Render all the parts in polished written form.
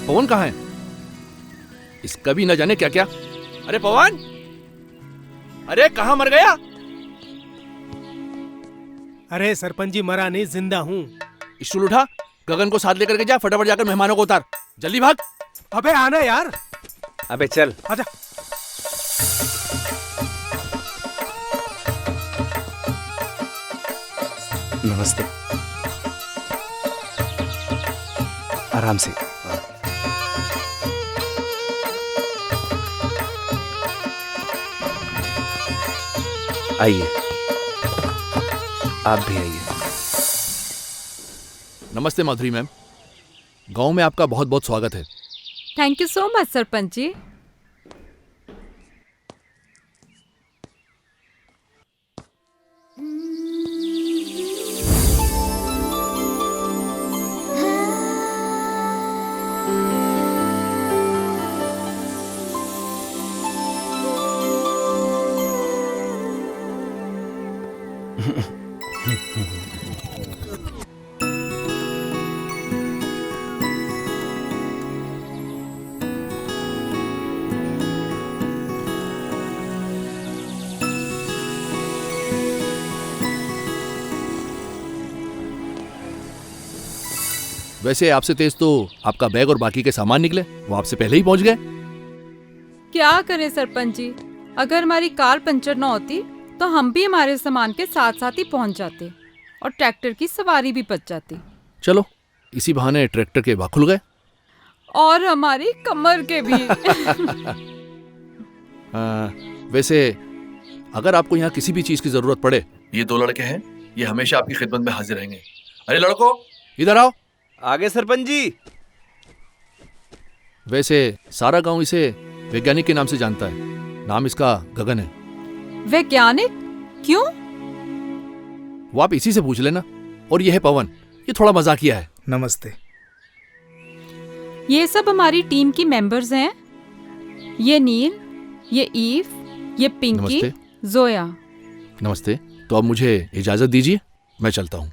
पवन कहाँ है? इसका भी न जाने क्या क्या। अरे पवन, अरे कहाँ मर गया? अरे सरपंच जी मरा नहीं, जिंदा हूँ। स्टूल उठा, गगन को साथ लेकर के जा, फटाफट जाकर मेहमानों को उतार, जल्दी भाग। अबे आना यार। अबे चल। आजा। नमस्ते। आराम से। आइए, आप भी आइए। नमस्ते माधुरी मैम, गांव में आपका बहुत बहुत स्वागत है। Thank you so much sarpanch ji. वैसे आपसे तेज तो आपका बैग और बाकी के सामान निकले, वो आपसे पहले ही पहुंच गए। क्या करें सरपंच जी, अगर हमारी कार पंचर न होती तो हम भी हमारे सामान के साथ साथ ही पहुंच जाते और ट्रैक्टर की सवारी भी बच जाती। चलो, इसी बहाने ट्रैक्टर के भाग खुल गए और हमारी कमर के भी। वैसे अगर आपको यहाँ किसी भी चीज की जरूरत पड़े, ये दो लड़के हैं, ये हमेशा आपकी खिदमत में हाजिर रहेंगे। अरे लड़को, इधर आओ। आगे सरपंच जी। वैसे सारा गांव इसे वैज्ञानिक के नाम से जानता है, नाम इसका गगन है। वैज्ञानिक? क्यों? वो आप इसी से पूछ लेना। और ये है पवन, ये थोड़ा मजाकिया है। नमस्ते। ये सब हमारी टीम की मेंबर्स हैं। ये नील, ये ईव, ये पिंकी, नमस्ते। जोया। नमस्ते। तो अब मुझे इजाजत दीजिए, मैं चलता हूँ।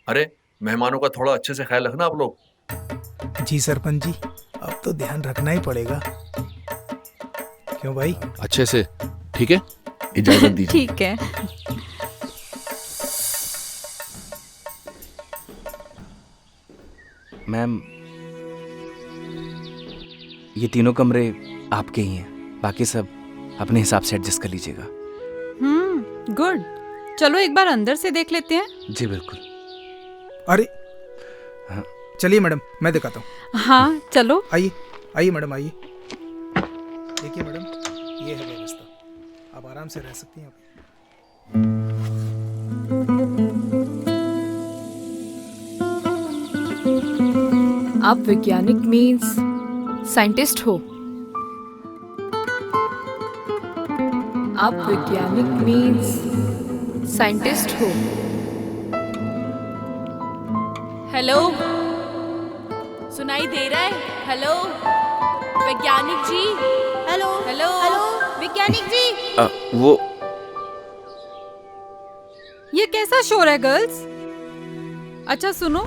अरे मेहमानों का थोड़ा अच्छे से ख्याल रखना आप लोग। जी सरपंच जी, अब तो ध्यान रखना ही पड़ेगा। क्यों भाई? अच्छे से, ठीक है? इजाजत दीजिए। ठीक है। मैम, ये तीनों कमरे आपके ही हैं, बाकी सब अपने हिसाब से एडजस्ट कर लीजिएगा। गुड। चलो एक बार अंदर से देख लेते हैं। जी बिल्कुल। अरे हाँ। चलिए मैडम, मैं दिखाता हूँ। हाँ चलो। आइए आइए मैडम, आइए। देखिए मैडम, ये है व्यवस्था, आप आराम से रह सकती हैं। आप वैज्ञानिक मीन्स साइंटिस्ट हो? आप वैज्ञानिक मीन्स साइंटिस्ट हो? हेलो, सुनाई दे रहा है? हेलो वैज्ञानिक जी। हेलो हेलो हेलो वैज्ञानिक जी। वो ये कैसा शोर है गर्ल्स? अच्छा सुनो,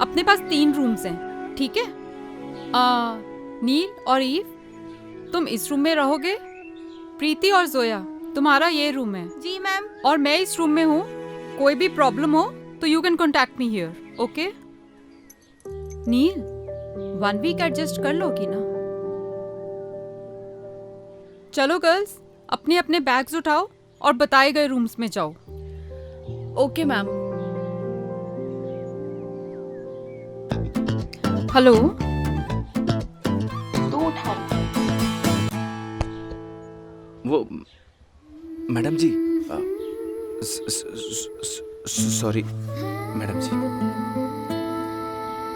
अपने पास 3 रूम्स हैं, ठीक है? नील और ईव, तुम इस रूम में रहोगे। प्रीति और जोया, तुम्हारा ये रूम है। जी मैम। और मैं इस रूम में हूँ। कोई भी प्रॉब्लम हो तो you can contact me here, okay? Neel, 1 week adjust कर लोगी ना? चलो गर्ल्स, अपने अपने बैग्स उठाओ और बताए गए रूम्स में जाओ। Okay ma'am. हेलो। वो मैडम जी, सॉरी मैडम जी,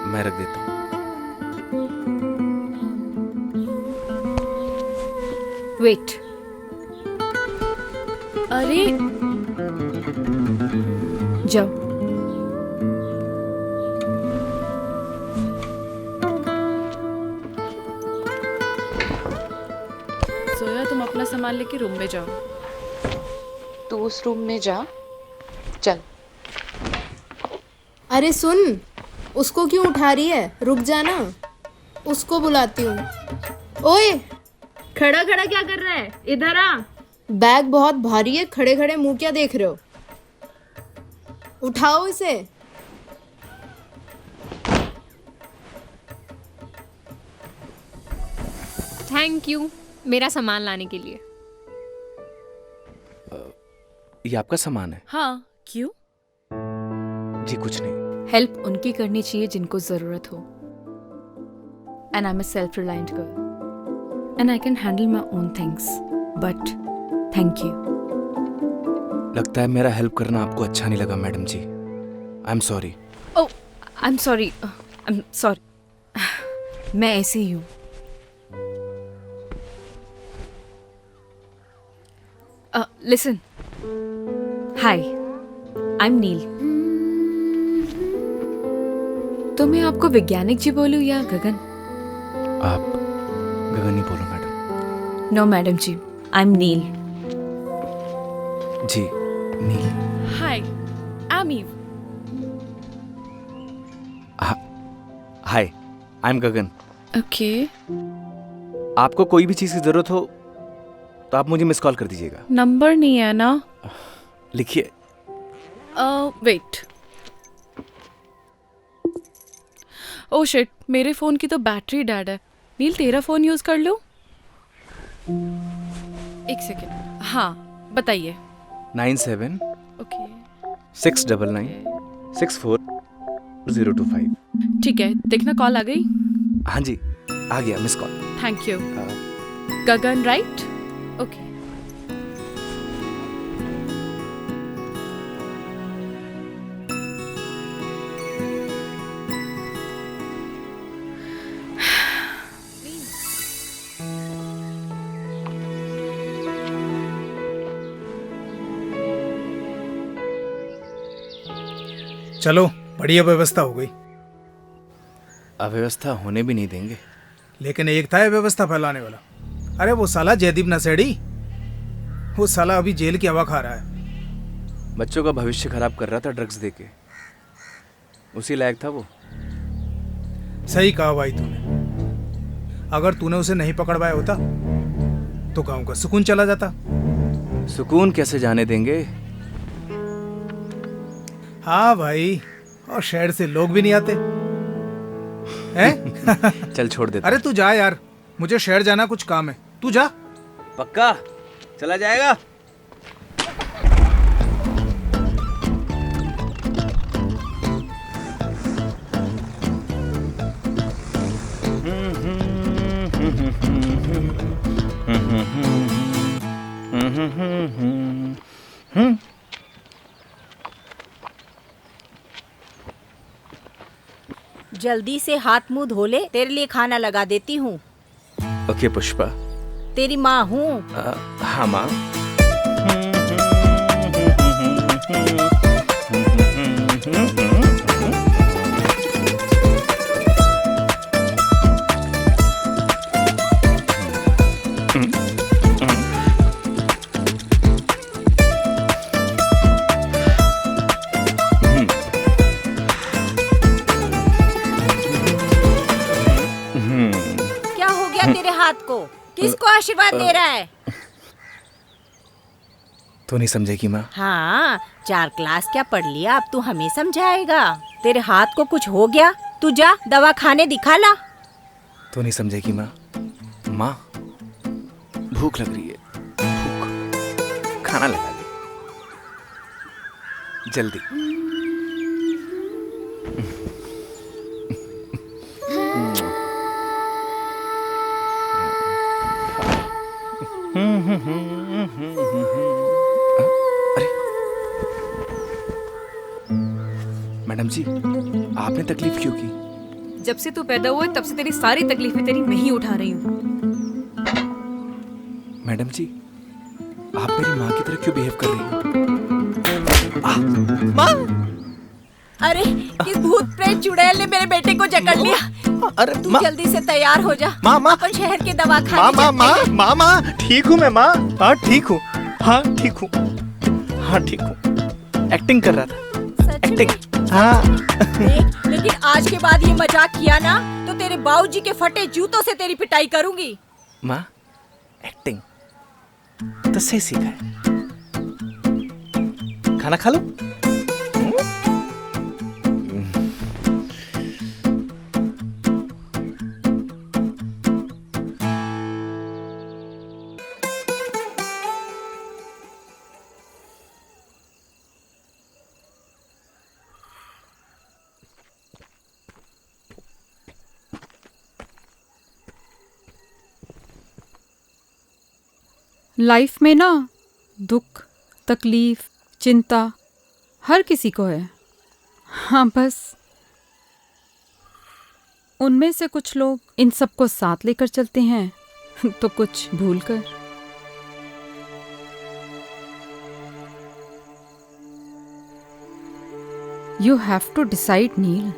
मैं रख देता हूँ। वेट। अरे जाओ। सोया, तुम अपना सामान लेके रूम में जाओ। तू उस रूम में जा, चल। अरे सुन, उसको क्यों उठा रही है? रुक जाना, उसको बुलाती हूँ। ओए, खड़ा खड़ा क्या कर रहा है? इधर आ। बैग बहुत भारी है, खड़े खड़े मुंह क्या देख रहे हो? उठाओ इसे। थैंक यू मेरा सामान लाने के लिए। ये आपका सामान है? हाँ, क्यों? जी कुछ नहीं। हेल्प उनकी करनी चाहिए जिनको जरूरत हो। And I am a self reliant girl and I can handle my own things, but thank you. लगता है मेरा हेल्प करना आपको अच्छा नहीं लगा madam ji. I am sorry. Oh, I am sorry, I am sorry. मैं ऐसे ही हूँ। Listen, hi, I am Neel. तो मैं आपको वैज्ञानिक जी बोलूं या गगन? आप गगन ही बोलो madam. No madam ji, I am Neel. जी Neel. Hi, I am Eve. Hi, I am Gagan. Okay. आपको कोई भी चीज़ की ज़रूरत हो तो आप मुझे मिस कॉल कर दीजिएगा। नंबर नहीं है ना? लिखिए। वेट। ओह शिट, मेरे फ़ोन की तो बैटरी डेड है। नील, तेरा फ़ोन यूज़ कर लो। एक सेकेंड। हाँ, बताइए। 97 ओके, 699 64 025। ठीक है, देखना कॉल आ गई। हाँ जी, आ गया miss call. Thank you. Gagan right? Okay. चलो, बढ़िया व्यवस्था हो गई। अव्यवस्था होने भी नहीं देंगे। लेकिन एक था ये व्यवस्था फैलाने वाला। अरे वो साला जयदीप नशेड़ी, वो साला अभी जेल की हवा खा रहा है। बच्चों का भविष्य खराब कर रहा था ड्रग्स देके। उसी लायक था वो। सही कहा भाई तूने। अगर तूने उसे नहीं पकड़वाया होता तो गांव का सुकून चला जाता। सुकून कैसे जाने देंगे? हाँ भाई, और शहर से लोग भी नहीं आते हैं? चल छोड़ देता। अरे तू जा यार, मुझे शहर जाना, कुछ काम है। तू जा। पक्का चला जाएगा? जल्दी से हाथ मुंह धो ले, तेरे लिए खाना लगा देती हूँ। ओके पुष्पा। तेरी माँ हूँ। हाँ माँ। क्या हो गया तेरे हाथ को? किसको आशीर्वाद दे रहा है? तो नहीं समझेगी माँ? हाँ, 4 क्लास क्या पढ़ लिया, अब तू हमें समझाएगा? तेरे हाथ को कुछ हो गया, तू जा दवा खाने दिखा ला। तो नहीं समझेगी माँ? माँ, भूख लग रही है। भूख, खाना लगा दे जल्दी। अरे मैडम जी, आपने तकलीफ क्यों की? जब से तू पैदा हुआ तब से तेरी सारी तकलीफें तेरी मैं ही उठा रही हूँ। मैडम जी, आप मेरी माँ की तरह क्यों बिहेव कर रही हो? माँ! अरे किस भूत प्रेत चुड़ैल ने मेरे बेटे को जकड़ लिया। अरे तू जल्दी से तैयार हो जा। माँ, अपन शहर के दवाखाने माँ, ठीक हूँ मैं माँ। हाँ ठीक हूँ। हाँ ठीक हूँ। हाँ ठीक हूँ। एक्टिंग कर रहा था। सच में? हाँ। लेकिन लेकिन आज के बाद ये मजाक किया ना तो तेरे बाबूजी के फटे जूतों से तेरी पिटाई करूंगी। माँ एक्टिंग तो सही सीखा है। खाना खा लो। लाइफ में ना दुख, तकलीफ, चिंता हर किसी को है। हाँ, बस उनमें से कुछ लोग इन सबको साथ लेकर चलते हैं तो कुछ भूल कर। You have to decide Neel.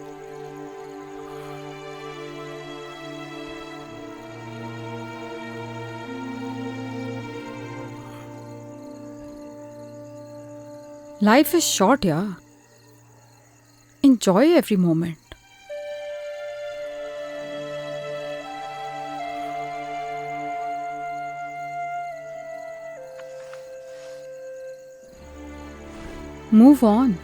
Life is short, yeah. Enjoy every moment. Move on.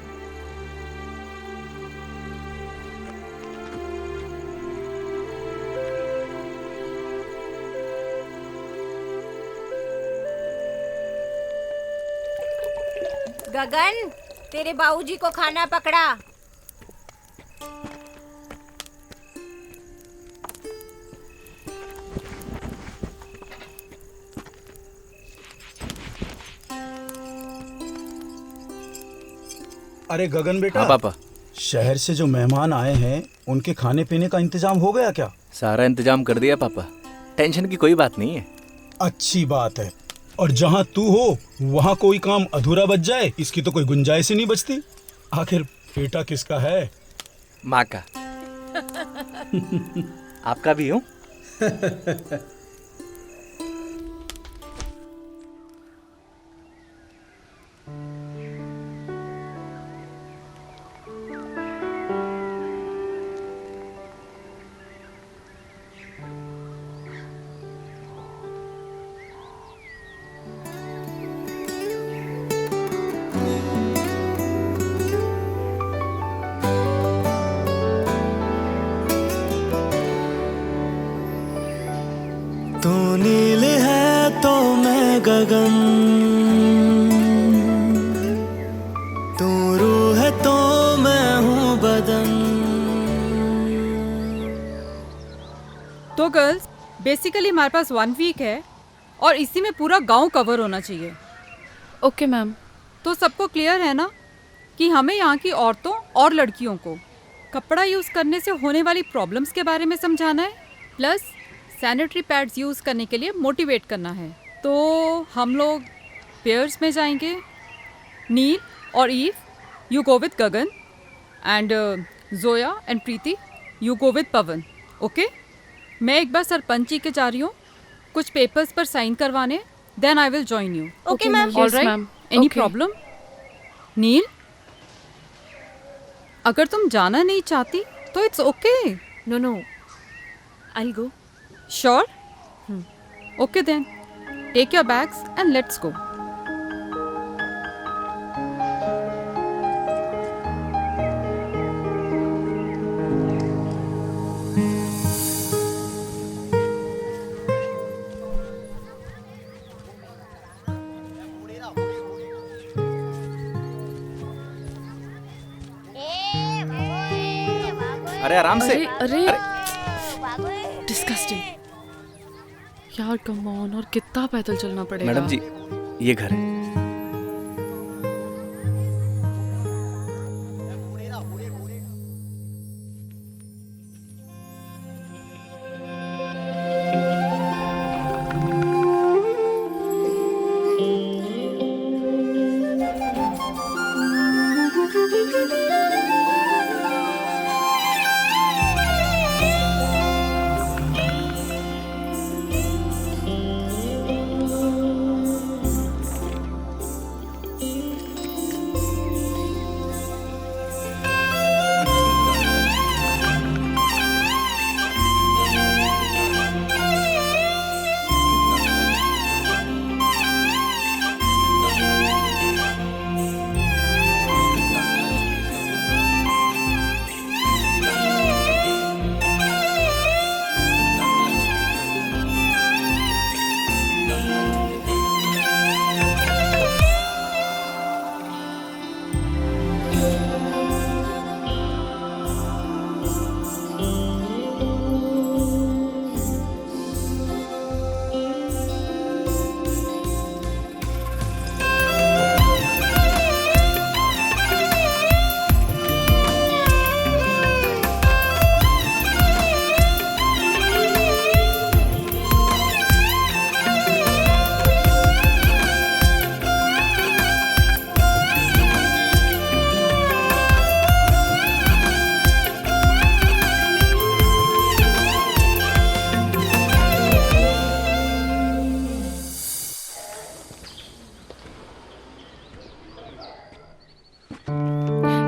Gagan, तेरे बाबूजी को खाना पकड़ा। अरे गगन बेटा। हाँ पापा। शहर से जो मेहमान आए हैं उनके खाने पीने का इंतजाम हो गया क्या? सारा इंतजाम कर दिया पापा, टेंशन की कोई बात नहीं है। अच्छी बात है। और जहाँ तू हो वहाँ कोई काम अधूरा बच जाए इसकी तो कोई गुंजाइश ही नहीं बचती। आखिर बेटा किसका है? माँ का। आपका भी हूँ। तू नील है तो मैं गगन, तू रूह है तो मैं हूँ बदन। तो गर्ल्स, बेसिकली हमारे पास 1 वीक है और इसी में पूरा गांव कवर होना चाहिए। Okay ma'am. तो सबको क्लियर है ना कि हमें यहाँ की औरतों और लड़कियों को कपड़ा यूज़ करने से होने वाली प्रॉब्लम्स के बारे में समझाना है, प्लस सैनिटरी पैड्स यूज़ करने के लिए मोटिवेट करना है। तो हम लोग पेयर्स में जाएंगे। नील और Eve, you go with Gagan, and Zoya and Preeti, you go with Pawan. Okay, मैं एक बार सरपंच जी के जा रही हूँ कुछ पेपर्स पर साइन करवाने, then I will join you. Okay ma'am. Alright, any problem? Neel, अगर तुम जाना नहीं चाहती तो it's okay. No no, I go. Sure? Okay then. Take your bags and let's go. अरे आराम से। अरे डिस्गस्टिंग यार, कम ऑन। और कितना पैदल चलना पड़ेगा? मैडम जी, ये घर है।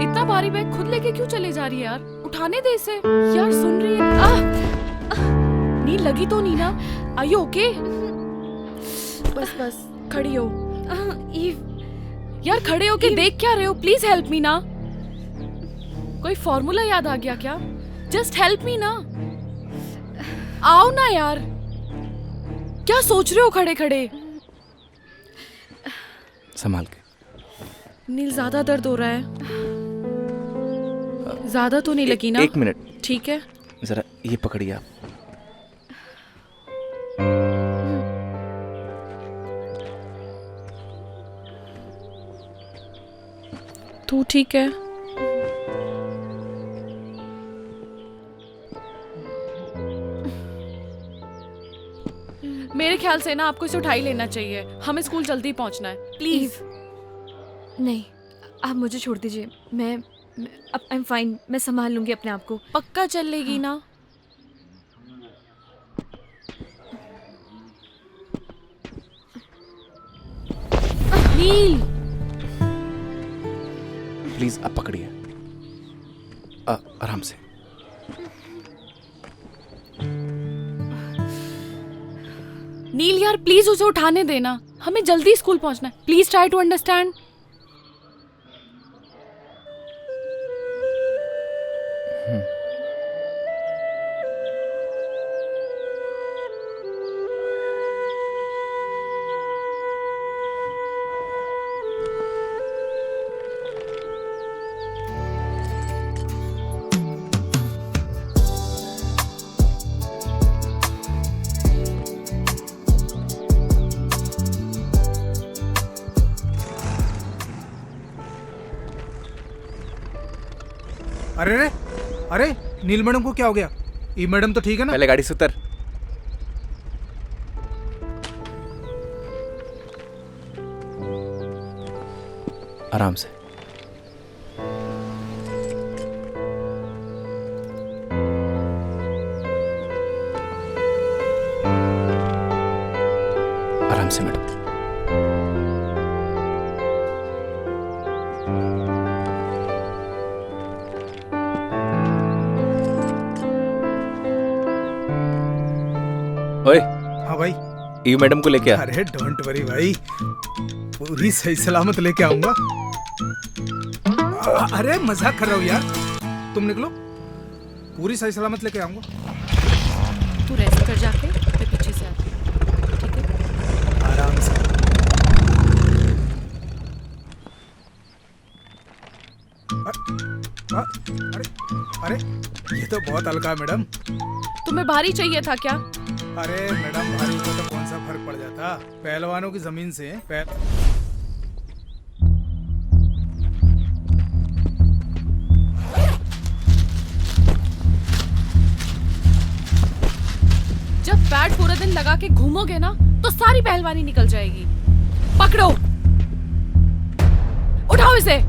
इतना भारी बैग खुद लेके क्यों चले जा रही है यार? उठाने दे इसे यार। सुन रही है? नींद लगी तो नहीं ना? Are you okay? बस बस खड़ी हो। यार खड़े होके देख क्या रहे हो? प्लीज हेल्प मी ना। कोई फॉर्मूला याद आ गया क्या? जस्ट हेल्प मी ना। आओ ना यार। क्या सोच रहे हो खड़े खड़े? संभाल के। नील ज्यादा दर्द हो रहा है? ज्यादा तो नहीं लगी ना? एक मिनट। ठीक है जरा ये पकड़िए आप। तू ठीक है? मेरे ख्याल से ना आपको इसे उठा ही लेना चाहिए। हमें स्कूल जल्दी पहुंचना है। प्लीज। नहीं, आप मुझे छोड़ दीजिए। मैं आई एम फाइन। मैं संभाल लूंगी अपने आप को। पक्का चल लेगी ना? नील प्लीज आप पकड़िए आराम से। नील यार प्लीज उसे उठाने देना। हमें जल्दी स्कूल पहुंचना है। Please try to understand. अरे रे, अरे नील मैडम को क्या हो गया? ई मैडम तो ठीक है ना? पहले गाड़ी से उतर। आराम से। आराम से मैडम। ओए। हाँ भाई। ई मैडम को लेके आ। अरे डोंट वरी भाई, पूरी सही सलामत लेके आऊंगा। अरे मजाक कर रहा हूँ यार। तुम निकलो, पूरी सही सलामत लेके आऊंगा। तू रेस्ट कर जाके, मैं पीछे से आती हूँ। ठीक है? आराम से। अरे अरे ये तो बहुत हल्का है मैडम। तुम्हें भारी चाहिए था क्या? अरे मैडम भारी को तो कौन सा फर्क पड़ जाता? पहलवानों की जमीन से जब पैड पूरा दिन लगा के घूमोगे ना तो सारी पहलवानी निकल जाएगी। पकड़ो, उठाओ इसे।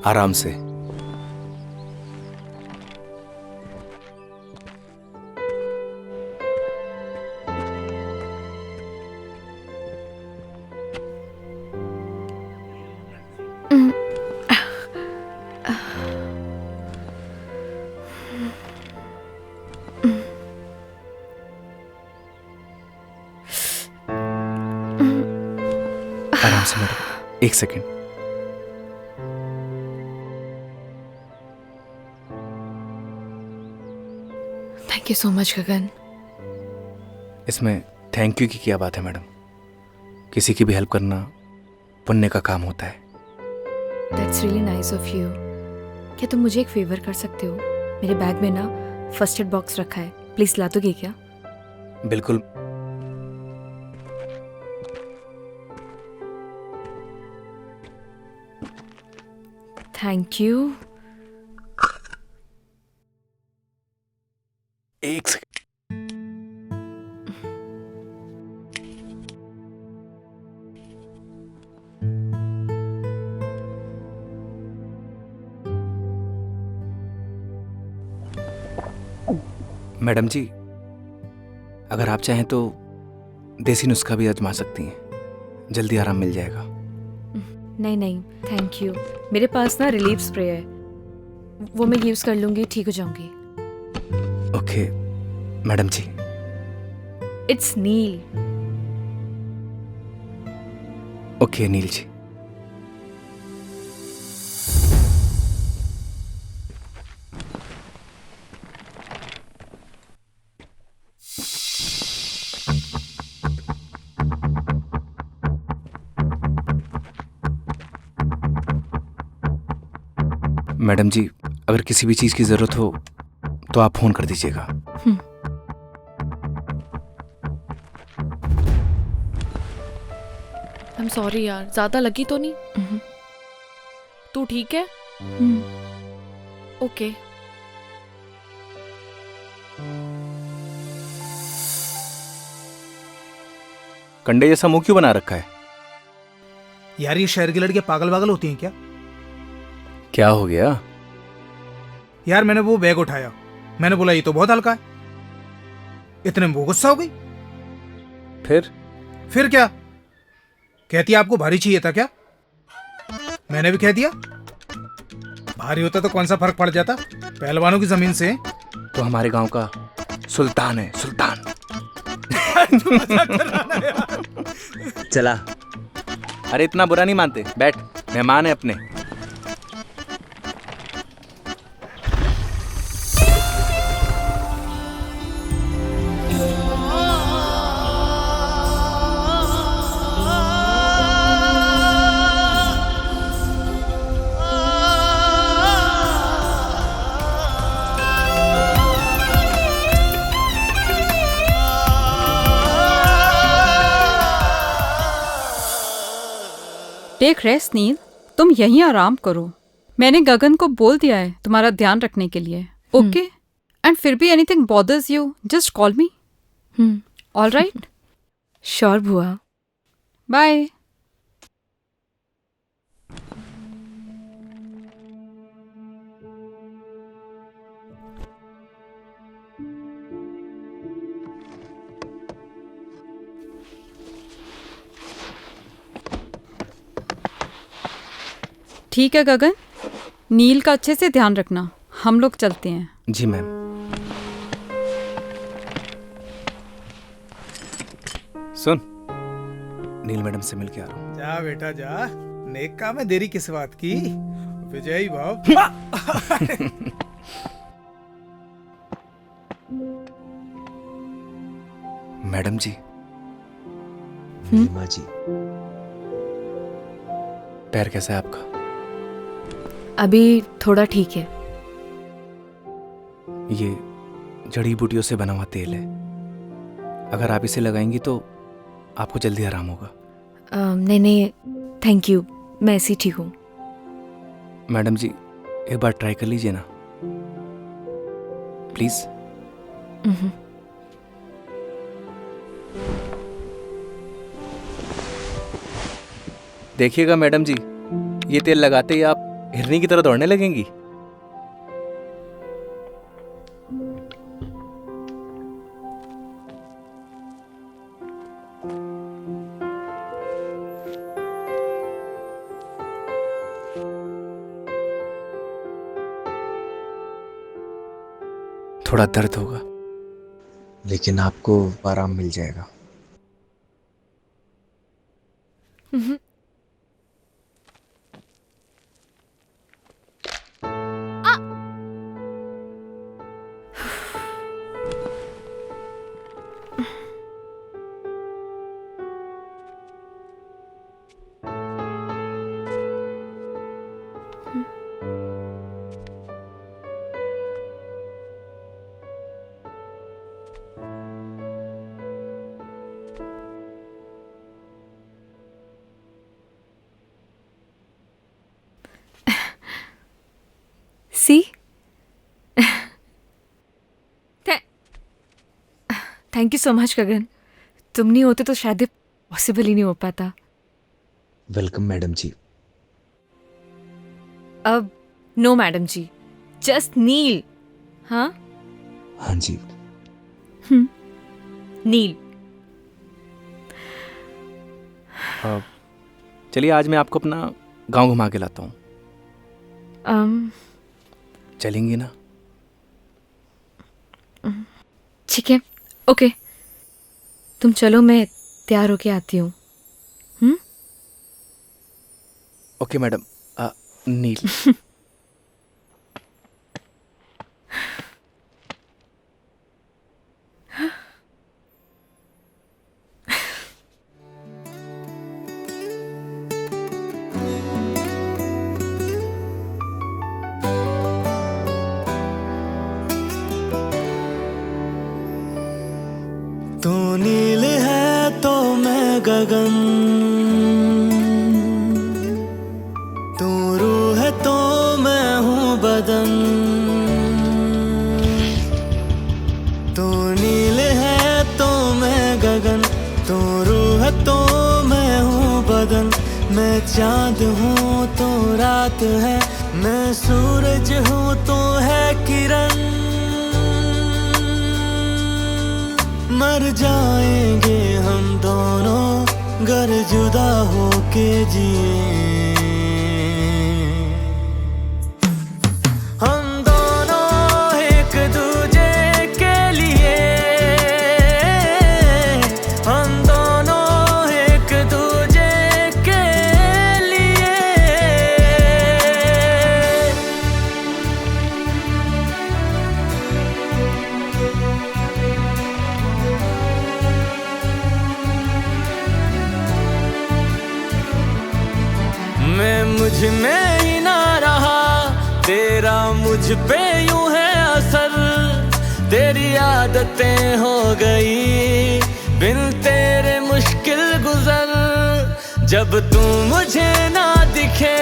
आराम से। एक second. Thank you so much Gagan. इसमें थैंक यू की क्या बात है मैडम? किसी की भी हेल्प करना पुण्य का काम होता है। That's really nice of you. क्या तुम मुझे एक फेवर कर सकते हो? मेरे बैग में ना फर्स्ट एड बॉक्स रखा है, प्लीज ला दोगे क्या? बिल्कुल। Thank you. एक सेकेंड। मैडम जी, अगर आप चाहें तो देसी नुस्खा भी आजमा सकती हैं, जल्दी आराम मिल जाएगा। नहीं नहीं थैंक यू, मेरे पास ना रिलीफ स्प्रे है, वो मैं यूज कर लूंगी, ठीक हो जाऊंगी। Okay madam ji. It's Neel. Okay Neel ji. Madam ji, अगर किसी भी चीज की जरूरत हो तो आप फोन कर दीजिएगा। I'm sorry यार, ज्यादा लगी तो नहीं? तू ठीक है? ओके। कंडे जैसा मुंह क्यों बना रखा है? यार ये शहर की लड़कियां पागल वागल होती हैं क्या? क्या हो गया? यार मैंने वो बैग उठाया, मैंने बोला ये तो बहुत हल्का है, इतने में वो गुस्सा हो गई। फिर क्या कहती है, आपको भारी चाहिए था क्या? मैंने भी कह दिया भारी होता तो कौन सा फर्क पड़ जाता, पहलवानों की जमीन से। तो हमारे गांव का सुल्तान है, सुल्तान। चला। अरे इतना बुरा नहीं मानते, बैठ, मेहमान है अपने। टेक रेस्ट नील, तुम यहीं आराम करो। मैंने गगन को बोल दिया है तुम्हारा ध्यान रखने के लिए, ओके? एंड फिर भी anything bothers you, just call me. All right? Sure बुआ। बाय। ठीक है गगन, नील का अच्छे से ध्यान रखना, हम लोग चलते हैं। जी मैम। सुन, नील मैडम से मिल के आ रहा हूँ। जा बेटा जा, नेक काम है, देरी किस बात की? विजयी भाव। मैडम जी। माँ जी। पैर कैसा है आपका? अभी थोड़ा ठीक है। ये जड़ी बूटियों से बना हुआ तेल है, अगर आप इसे लगाएंगी तो आपको जल्दी आराम होगा। नहीं नहीं थैंक यू, मैं ऐसी ठीक हूँ। मैडम जी एक बार ट्राई कर लीजिए ना प्लीज। देखिएगा मैडम जी, ये तेल लगाते ही आप हिरनी की तरह दौड़ने लगेंगी। थोड़ा दर्द होगा, लेकिन आपको आराम मिल जाएगा। सी थैंक यू सो मच गगन, तुम नहीं होते तो शायद पॉसिबल ही नहीं हो पाता। वेलकम मैडम जी। अब नो मैडम जी, जस्ट नील। हाँ हाँ जी। नील। चलिए आज मैं आपको अपना गांव घुमा के लाता हूँ। चलेंगी ना? ठीक है, ओके, तुम चलो, मैं तैयार होके आती हूँ। Okay madam. नील। तू नील है तो मैं गगन, तू रूह है तो मैं हूँ बदन। तू नील है तो मैं गगन, तू रूह है तो मैं हूँ बदन। मैं चांद हूँ तो रात है, मैं सूरज हूँ तो है किरण। मर जाएंगे हम दोनों गर जुदा होके जिए। हम दोनों एक दूजे के लिए, हम दोनों एक दूजे के लिए। मैं मुझ में ही ना रहा, तेरा मुझ पे यूं है असर। तेरी आदतें हो गई बिन तेरे मुश्किल गुजर। जब तू मुझे ना दिखे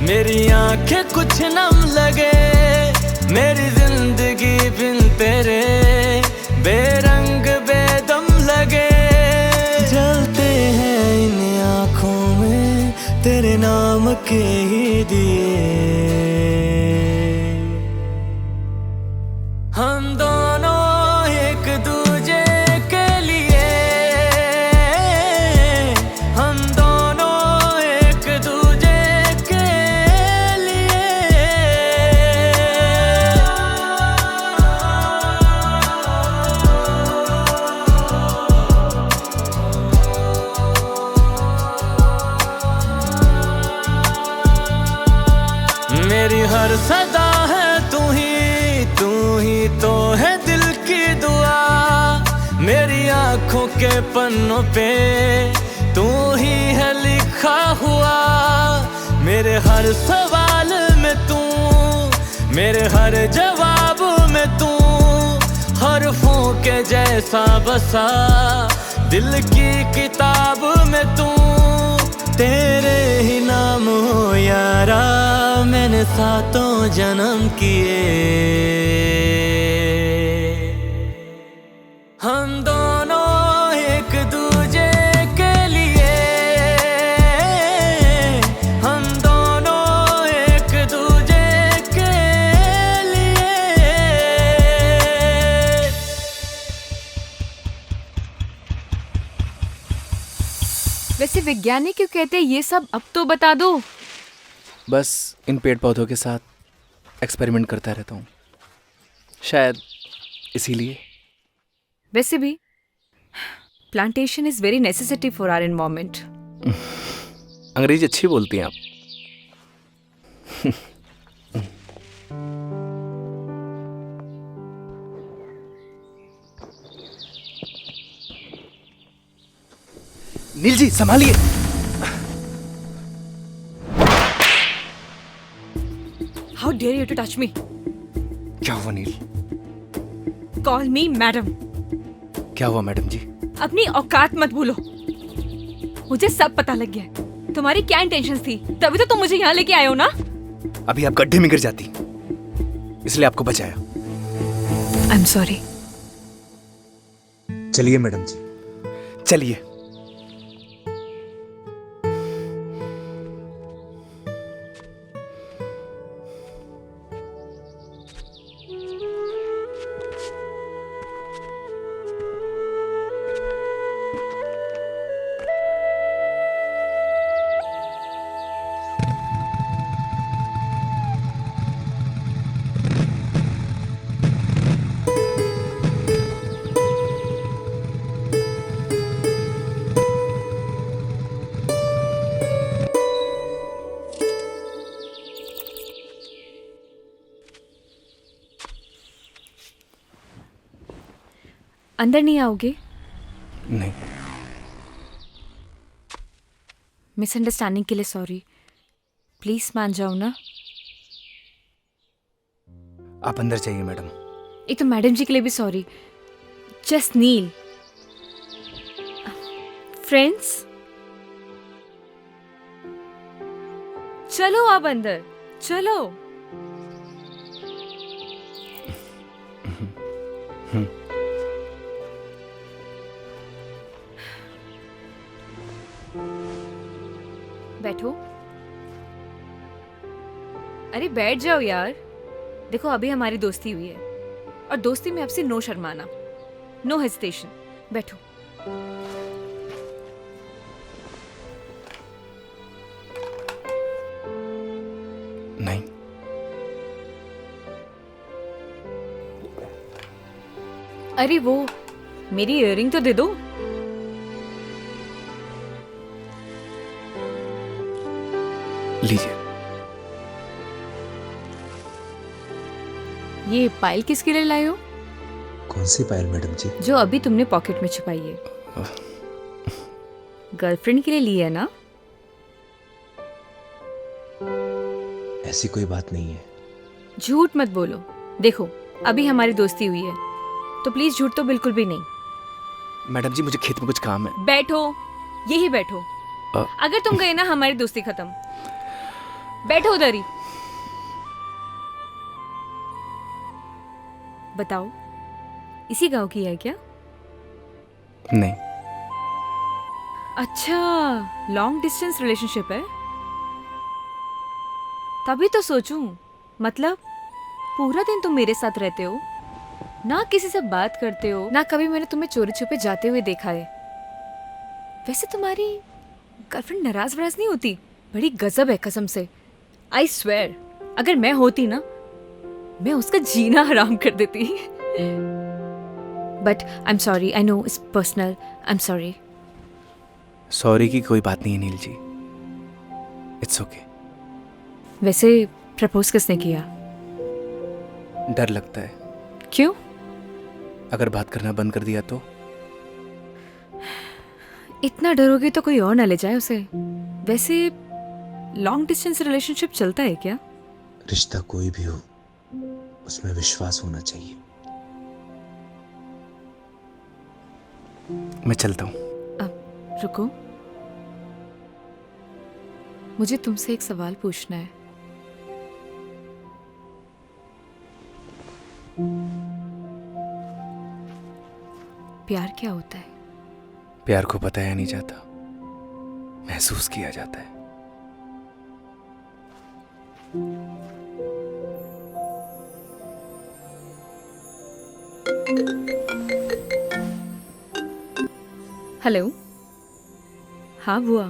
मेरी आंखें कुछ नम लगे। मेरी जिंदगी बिन तेरे बेरंग बेदम लगे। जलते हैं इन आँखों में तेरे नाम के ही दिए। हम दोनों एक दूजे के लिए, हम दोनों एक दूजे के लिए। मेरी हर सदा है तू ही तो है दिल की दुआ। मेरी आंखों के पन्नों पे तू ही है लिखा हुआ। मेरे हर सवाल में तू, मेरे हर जवाब में तू। हरफों के जैसा बसा दिल की किताब में तू। तेरे ही नाम हो यारा मैंने सातों जन्म किए। हम दोनों एक दूजे के लिए, हम दोनों एक दूजे के लिए। वैसे वैज्ञानिक क्यों कहते हैं ये सब, अब तो बता दो। बस इन पेड़ पौधों के साथ एक्सपेरिमेंट करता रहता हूँ, शायद इसीलिए। वैसे भी plantation is very necessity for our environment. अंग्रेजी अच्छी बोलती हैं आप। नील जी संभालिए। How dare you to touch me. क्या हुआ नील? Call me madam. क्या हुआ मैडम जी? अपनी औकात मत भूलो। मुझे सब पता लग गया है तुम्हारी क्या इंटेंशंस थी, तभी तो तुम मुझे यहाँ लेके आए हो ना। अभी आप गड्ढे में गिर जाती इसलिए आपको बचाया। आई एम सॉरी। चलिए मैडम जी। चलिए। अंदर नहीं आओगे? नहीं। मिसअंडरस्टैंडिंग के लिए सॉरी। प्लीज मान जाओ ना। आप अंदर जाइए मैडम। एक तो मैडम जी के लिए भी सॉरी। जस्ट नील। फ्रेंड्स, चलो आप अंदर चलो। बैठो। अरे बैठ जाओ यार। देखो अभी हमारी दोस्ती हुई है और दोस्ती में आपसे नो शर्माना, नो हेजिटेशन। बैठो। नहीं। अरे वो मेरी इयररिंग तो दे दो। लीजिए। ये पायल किसके लिए लाए हो? कौन सी पायल मैडम जी? जो अभी तुमने पॉकेट में छुपाई है। गर्लफ्रेंड के लिए ली है ना? ऐसी कोई बात नहीं है। झूठ मत बोलो। देखो अभी हमारी दोस्ती हुई है तो प्लीज झूठ तो बिल्कुल भी नहीं। मैडम जी मुझे खेत में कुछ काम है। बैठो, यही बैठो। अगर तुम गए ना हमारी दोस्ती खत्म। बैठो उधर ही। बताओ इसी गांव की है क्या? नहीं। अच्छा, लॉन्ग डिस्टेंस रिलेशनशिप है। तभी तो सोचूं, मतलब पूरा दिन तुम मेरे साथ रहते हो, ना किसी से बात करते हो, ना कभी मैंने तुम्हें चोरी छुपे जाते हुए देखा है। वैसे तुम्हारी गर्लफ्रेंड नाराज वराज नहीं होती? बड़ी गजब है कसम से। आई स्वेयर, अगर मैं होती ना, मैं उसका जीना हराम कर देती। But I am sorry, I know it's personal, I am sorry. Sorry की कोई बात नहीं है नील जी, इट्स ओके। वैसे प्रपोज किसने किया? डर लगता है। क्यों? अगर बात करना बंद कर दिया तो? इतना डरोगे तो कोई और ना ले जाए उसे। वैसे लॉन्ग डिस्टेंस रिलेशनशिप चलता है क्या? रिश्ता कोई भी हो, उसमें विश्वास होना चाहिए। मैं चलता हूँ। अब रुको, मुझे तुमसे एक सवाल पूछना है। प्यार क्या होता है? प्यार को बताया नहीं जाता, महसूस किया जाता है। हेलो। हाँ बुआ,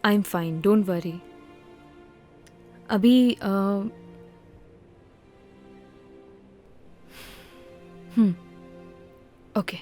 I am fine, don't worry. अभी ओके।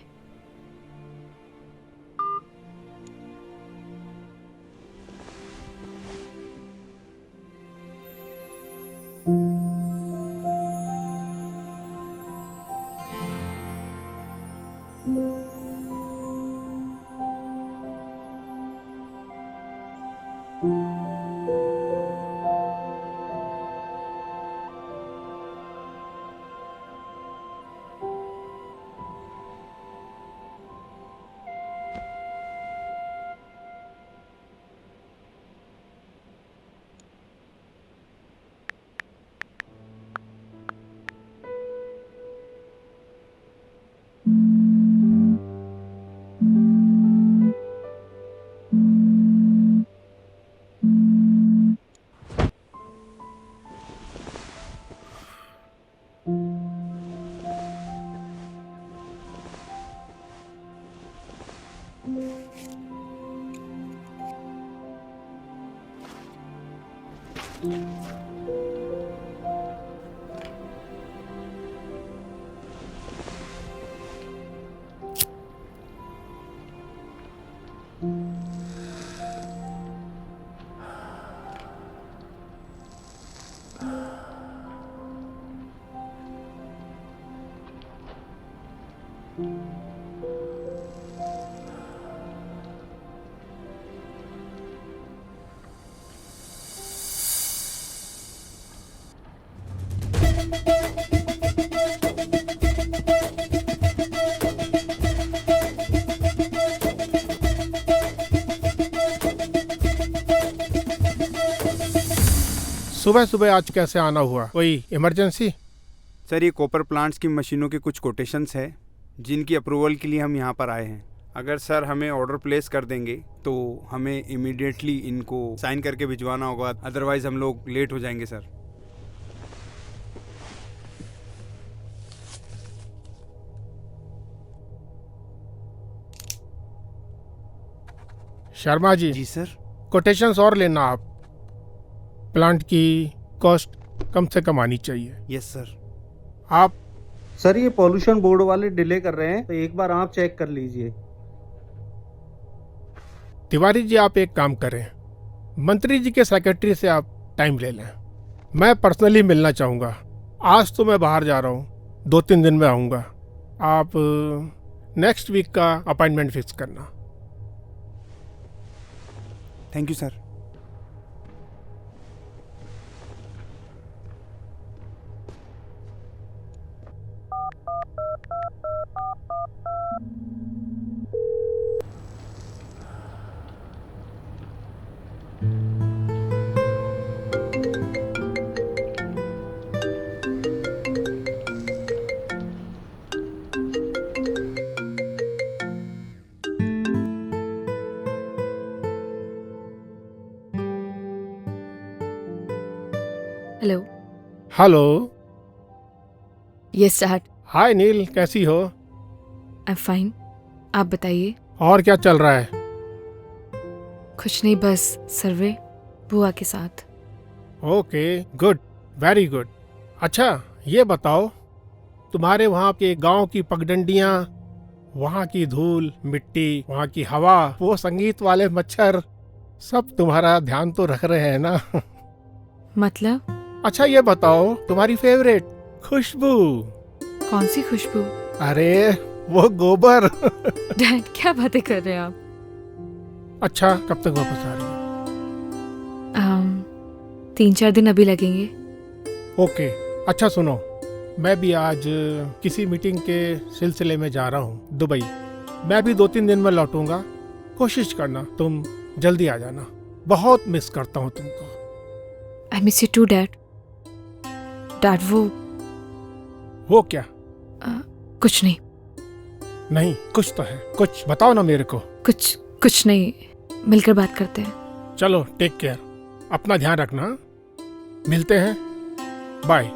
सुबह सुबह आज कैसे आना हुआ? कोई इमरजेंसी? सर ये कॉपर प्लांट्स की मशीनों के कुछ कोटेशंस है जिनकी अप्रूवल के लिए हम यहाँ पर आए हैं। अगर सर हमें ऑर्डर प्लेस कर देंगे तो हमें इमीडिएटली इनको साइन करके भिजवाना होगा, अदरवाइज हम लोग लेट हो जाएंगे सर। शर्मा जी। जी सर। कोटेशंस और लेना आप। प्लांट की कॉस्ट कम से कम आनी चाहिए। Yes sir. आप सर ये पॉल्यूशन बोर्ड वाले डिले कर रहे हैं, तो एक बार आप चेक कर लीजिए। तिवारी जी आप एक काम करें, मंत्री जी के सेक्रेटरी से आप टाइम ले लें। मैं पर्सनली मिलना चाहूँगा। आज तो मैं बाहर जा रहा हूँ, 2-3 दिन में आऊँगा। आप नेक्स्ट वीक का अपॉइंटमेंट फिक्स करना। Thank you sir. Hello. Hello. Yes dad. Hi Neel, कैसी हो? आई एम फाइन, आप बताइए। और क्या चल रहा है? कुछ नहीं, बस सर्वे बुआ के साथ। Okay, good, very good. अच्छा ये बताओ, तुम्हारे वहाँ के गांव की पगडंडियाँ, वहाँ की धूल मिट्टी, वहाँ की हवा, वो संगीत वाले मच्छर, सब तुम्हारा ध्यान तो रख रहे हैं ना? मतलब? अच्छा ये बताओ, तुम्हारी फेवरेट खुशबू? कौन सी खुशबू? अरे वो गोबर। डैड क्या बातें कर रहे हैं आप? अच्छा कब तक वापस आ रही हो? 3-4 दिन अभी लगेंगे। ओके। अच्छा सुनो, मैं भी आज किसी मीटिंग के सिलसिले में जा रहा हूँ दुबई। मैं भी 2-3 दिन में लौटूंगा। कोशिश करना तुम जल्दी आ जाना, बहुत मिस करता हूँ तुमको। I miss you too dad. Dad वो क्या? कुछ नहीं। नहीं कुछ तो है, कुछ बताओ ना मेरे को। कुछ नहीं, मिलकर बात करते हैं। चलो टेक केयर, अपना ध्यान रखना। मिलते हैं, बाय।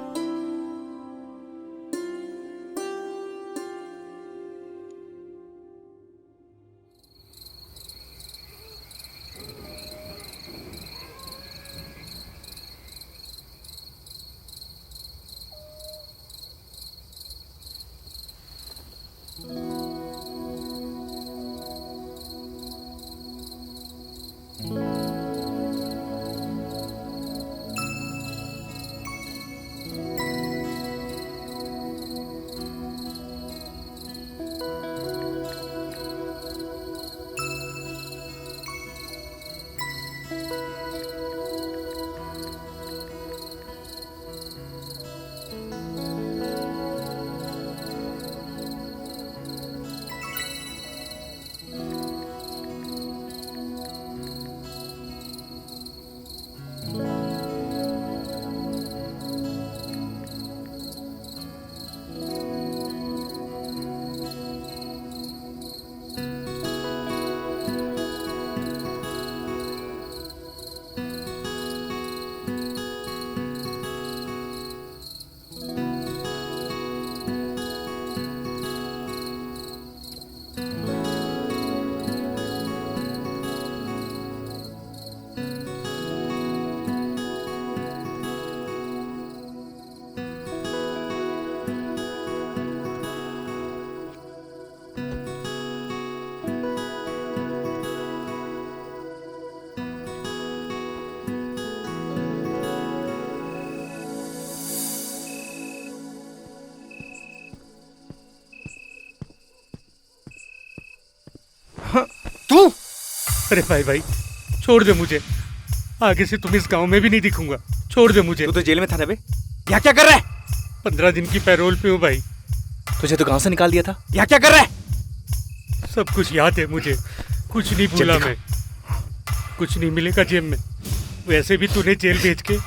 अरे भाई छोड़ दे मुझे, आगे से तुम इस गांव में भी नहीं दिखूंगा। छोड़ दे मुझे। तू तो जेल में था ना बे, यहाँ क्या कर रहा है? 15 दिन की पैरोल पे हूँ भाई। तुझे तो गांव से निकाल दिया था, यहाँ क्या कर रहा है? सब कुछ याद है मुझे, कुछ नहीं भूला मैं। कुछ नहीं मिलेगा जेब में। वैसे भी तूने जेल भेज के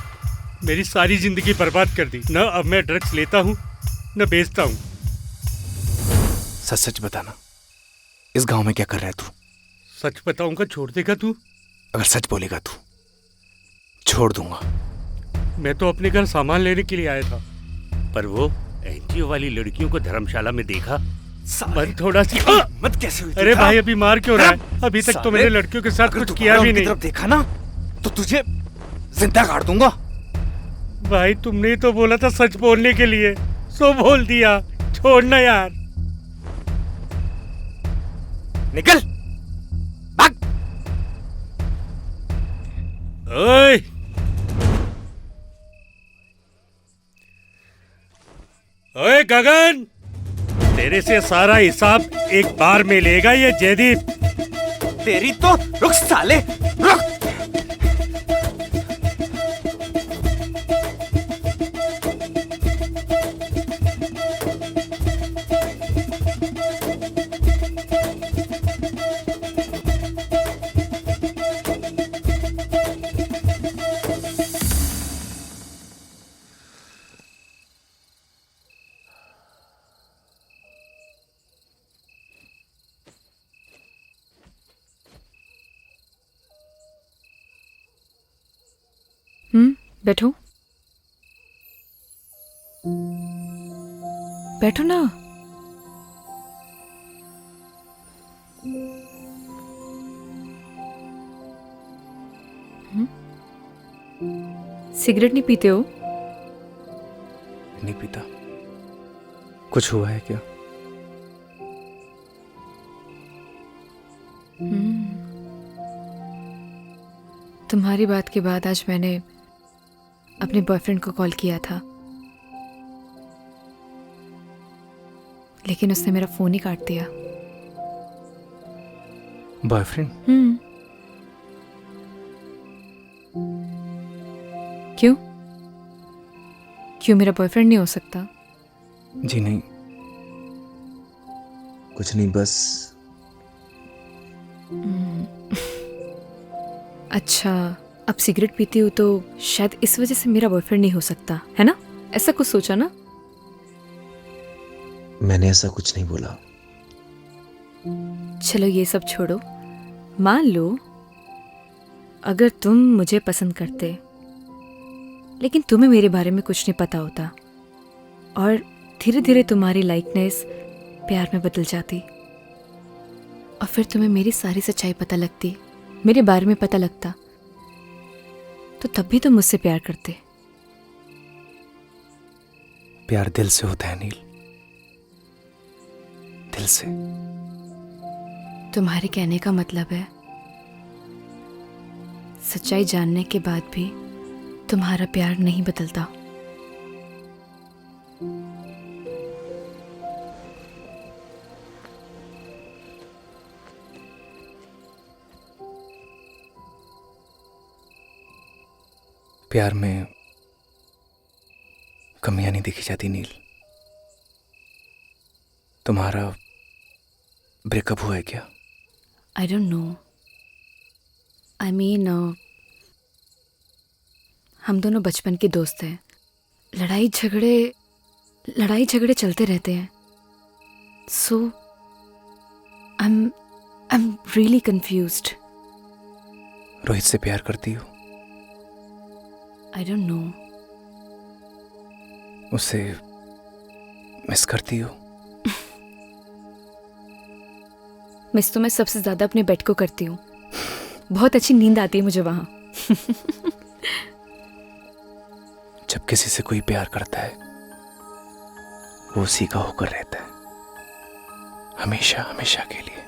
मेरी सारी जिंदगी बर्बाद कर दी। न अब मैं ड्रग्स लेता हूँ न बेचता हूँ। सच सच बताना, इस गांव में क्या कर रहा है तू? सच बताऊंगा, छोड़ देगा तू? अगर सच बोलेगा तू, छोड़ दूंगा। मैं तो अपने घर सामान लेने के लिए आया था, पर वो एनजीओ वाली लड़कियों को धर्मशाला में देखा। मन थोड़ा सी मत कैसे हुई? अरे भाई अभी मार क्यों रहा है? अभी तक तो मैंने लड़कियों के साथ कुछ किया भी नहीं। तरफ देखा ना तो तुझे जिंदा काट दूंगा। भाई तुमने तो बोला था सच बोलने के लिए, सो बोल दिया। छोड़ना यार। निकल भाग। ओए ओए गगन, तेरे से सारा हिसाब एक बार में लेगा ये जयदीप। तेरी तो रुक साले, रुक। बैठो बैठो ना। सिगरेट नहीं पीते हो? नहीं पीता। कुछ हुआ है क्या? तुम्हारी बात के बाद आज मैंने अपने बॉयफ्रेंड को कॉल किया था, लेकिन उसने मेरा फोन ही काट दिया। बॉयफ्रेंड? क्यों? क्यों मेरा बॉयफ्रेंड नहीं हो सकता? जी नहीं, कुछ नहीं, बस। अच्छा, अब सिगरेट पीती हूँ तो शायद इस वजह से मेरा बॉयफ्रेंड नहीं हो सकता, है ना? ऐसा कुछ सोचा ना? मैंने ऐसा कुछ नहीं बोला। चलो ये सब छोड़ो। मान लो अगर तुम मुझे पसंद करते, लेकिन तुम्हें मेरे बारे में कुछ नहीं पता होता, और धीरे धीरे तुम्हारी लाइकनेस प्यार में बदल जाती, और फिर तुम्हें मेरी सारी सच्चाई पता लगती, मेरे बारे में पता लगता, तो तब भी तुम मुझसे प्यार करते। प्यार दिल से होता है नील, दिल से। तुम्हारे कहने का मतलब है सच्चाई जानने के बाद भी तुम्हारा प्यार नहीं बदलता। प्यार में कमियां नहीं देखी जाती नील। तुम्हारा ब्रेकअप हुआ है क्या? आई डोंट नो। आई मीन हम दोनों बचपन के दोस्त हैं। लड़ाई झगड़े चलते रहते हैं। So I am really confused. Rohit से प्यार करती हो? I don't know. उसे मिस करती हो? मिस तो मैं सबसे ज्यादा अपने बेड को करती हूँ। बहुत अच्छी नींद आती है मुझे वहां। जब किसी से कोई प्यार करता है वो उसी का होकर रहता है, हमेशा हमेशा के लिए।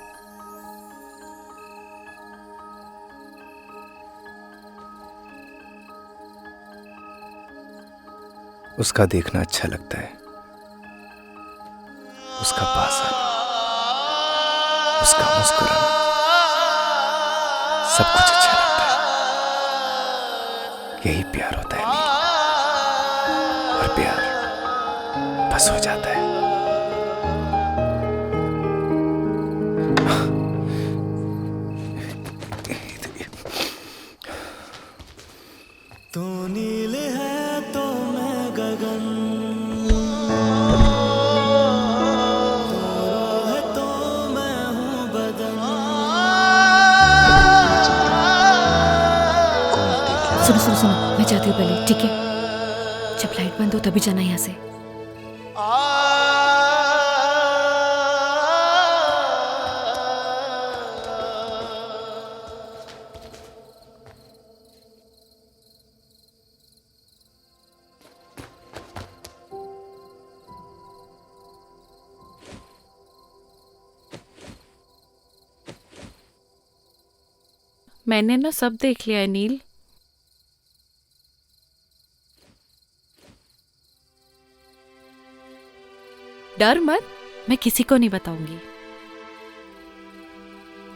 उसका देखना अच्छा लगता है, उसका पास आना, उसका मुस्कुराना। सब कुछ अच्छा लगता है। यही प्यार होता है नील। और प्यार बस हो जाता है। तू नील है तो मैं गगन, तू रूह है तो मैं हूँ बदन। सुनो सुनो सुनो, मैं जाती हूँ पहले, ठीक है? जब लाइट बंद हो तभी जाना यहाँ से। मैंने ना सब देख लिया है नील। डर मत, मैं किसी को नहीं बताऊंगी।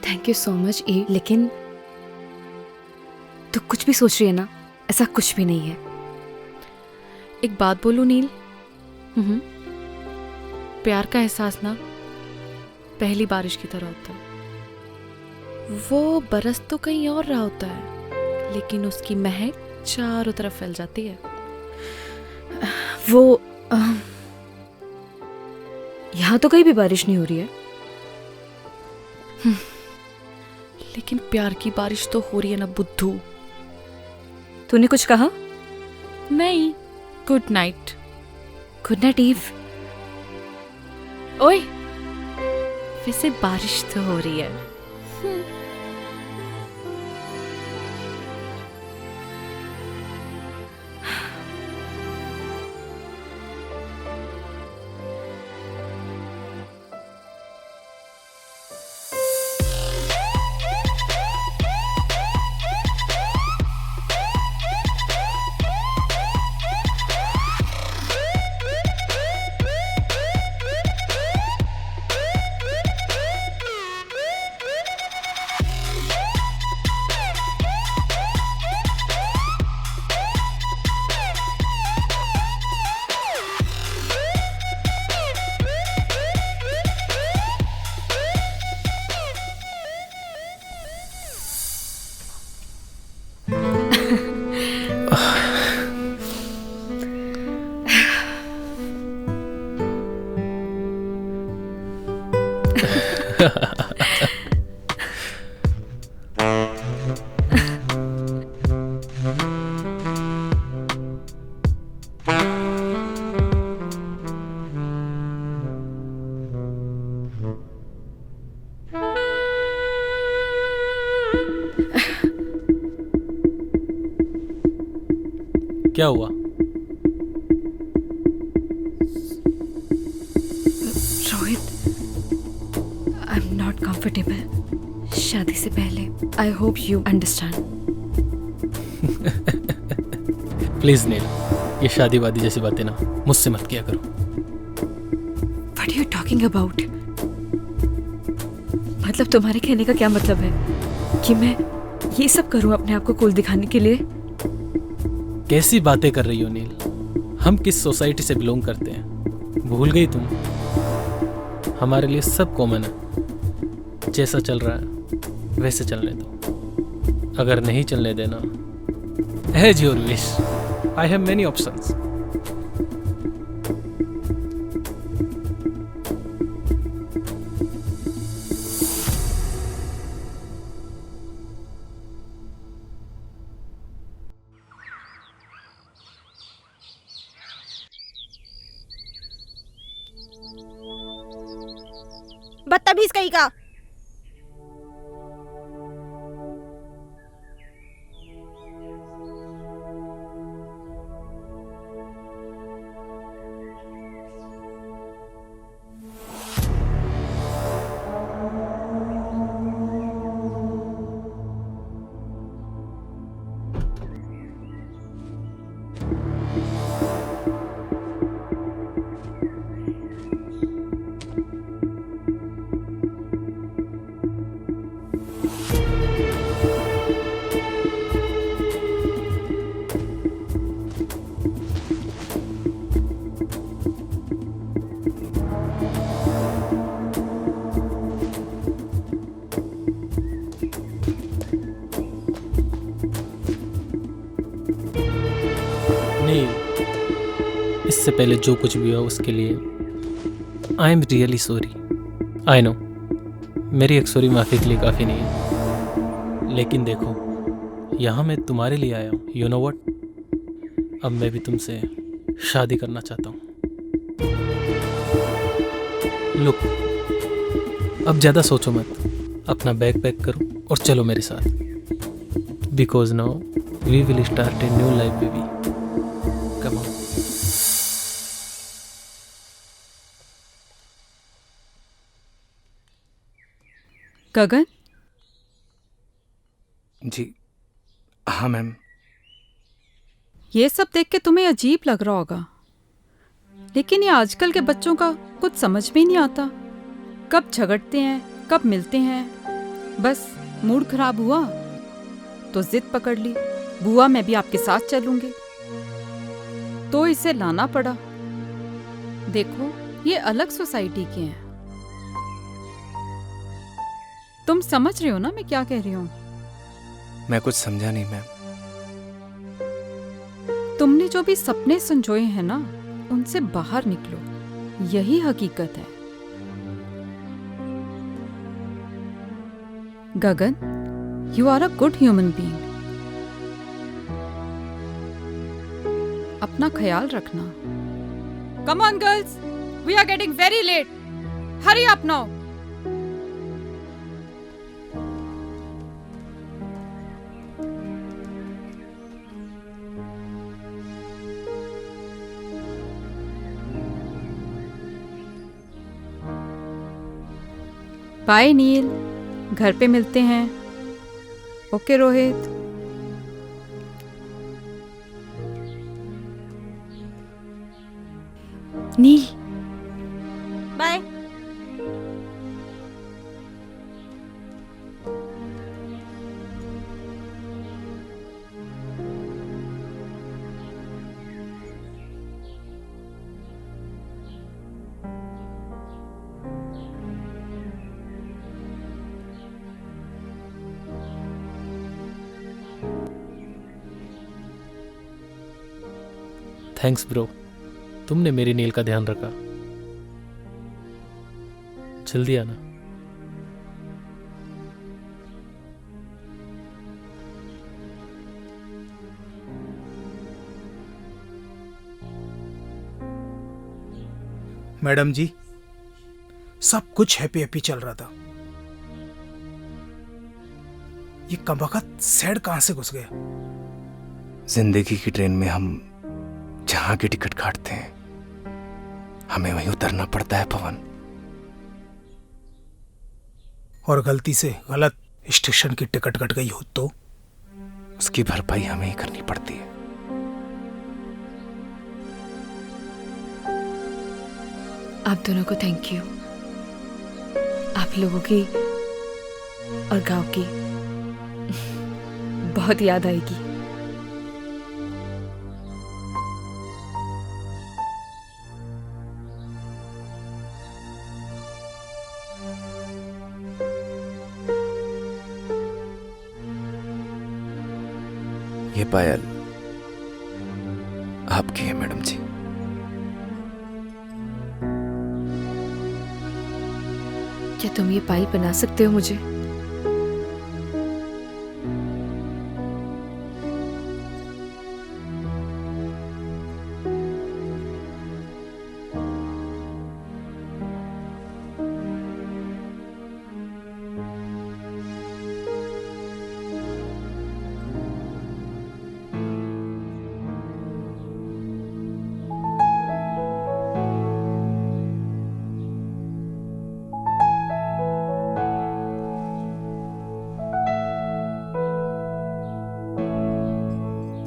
थैंक यू सो मच ई, लेकिन तू कुछ भी सोच रही है ना, ऐसा कुछ भी नहीं है। एक बात बोलूं नील, प्यार का एहसास ना पहली बारिश की तरह होता है। वो बरस तो कहीं और रहा होता है, लेकिन उसकी महक चारों तरफ फैल जाती है। वो यहाँ तो कहीं भी बारिश नहीं हो रही है। लेकिन प्यार की बारिश तो हो रही है ना बुद्धू। तूने कुछ कहा? नहीं, good night. Good night Eve. ओए, वैसे बारिश तो हो रही है। क्या हुआ? Rohit, I am not comfortable शादी से पहले। I hope you understand. Please Neel, ये शादी वादी जैसी बातें ना मुझसे मत किया करो। What are you talking about? मतलब तुम्हारे कहने का क्या मतलब है कि मैं ये सब करूं अपने आप को कूल दिखाने के लिए? कैसी बातें कर रही हो नील? हम किस सोसाइटी से बिलोंग करते हैं भूल गई तुम? हमारे लिए सब कॉमन है। जैसा चल रहा है वैसे चलने दो। अगर नहीं चलने देना, as your wish, I have many options. बदतमीज कहीं का। इससे पहले जो कुछ भी हुआ उसके लिए आई am really sorry. I know मेरी एक सॉरी माफ़ी के लिए काफ़ी नहीं है, लेकिन देखो यहाँ मैं तुम्हारे लिए आया हूँ। यू नो व्हाट, अब मैं भी तुमसे शादी करना चाहता हूँ। लुक, अब ज़्यादा सोचो मत, अपना बैग पैक करो और चलो मेरे साथ, because now we will start a new life baby. Come on. Gagan? जी हाँ मैम। ये सब देख के तुम्हें अजीब लग रहा होगा, लेकिन ये आजकल के बच्चों का कुछ समझ में नहीं आता। कब झगड़ते हैं, कब मिलते हैं। बस मूड खराब हुआ तो जिद पकड़ ली, बुआ मैं भी आपके साथ चलूंगी, तो इसे लाना पड़ा। देखो ये अलग सोसाइटी के हैं। तुम समझ रहे हो ना मैं क्या कह रही हूँ? मैं कुछ समझा नहीं मैम। तुमने जो भी सपने संजोए हैं ना, उनसे बाहर निकलो, यही हकीकत है। Gagan, you are a good human being. अपना ख्याल रखना। Come on girls, we are getting very late. Hurry up now. Bye Neel, घर पे मिलते हैं। Okay Rohit. Neel bye. Thanks bro, तुमने मेरी नील का ध्यान रखा। जल्दी आना। मैडम जी, सब कुछ हैप्पी हैप्पी चल रहा था, ये कमबख्त सैड कहां से घुस गया? जिंदगी की ट्रेन में हम जहां की टिकट काटते हैं, हमें वहीं उतरना पड़ता है पवन। और गलती से गलत स्टेशन की टिकट कट गई हो तो उसकी भरपाई हमें ही करनी पड़ती है। आप दोनों को थैंक यू। आप लोगों की और गांव की बहुत याद आएगी। ये पायल आपकी है मैडम जी। क्या तुम ये पायल बना सकते हो मुझे?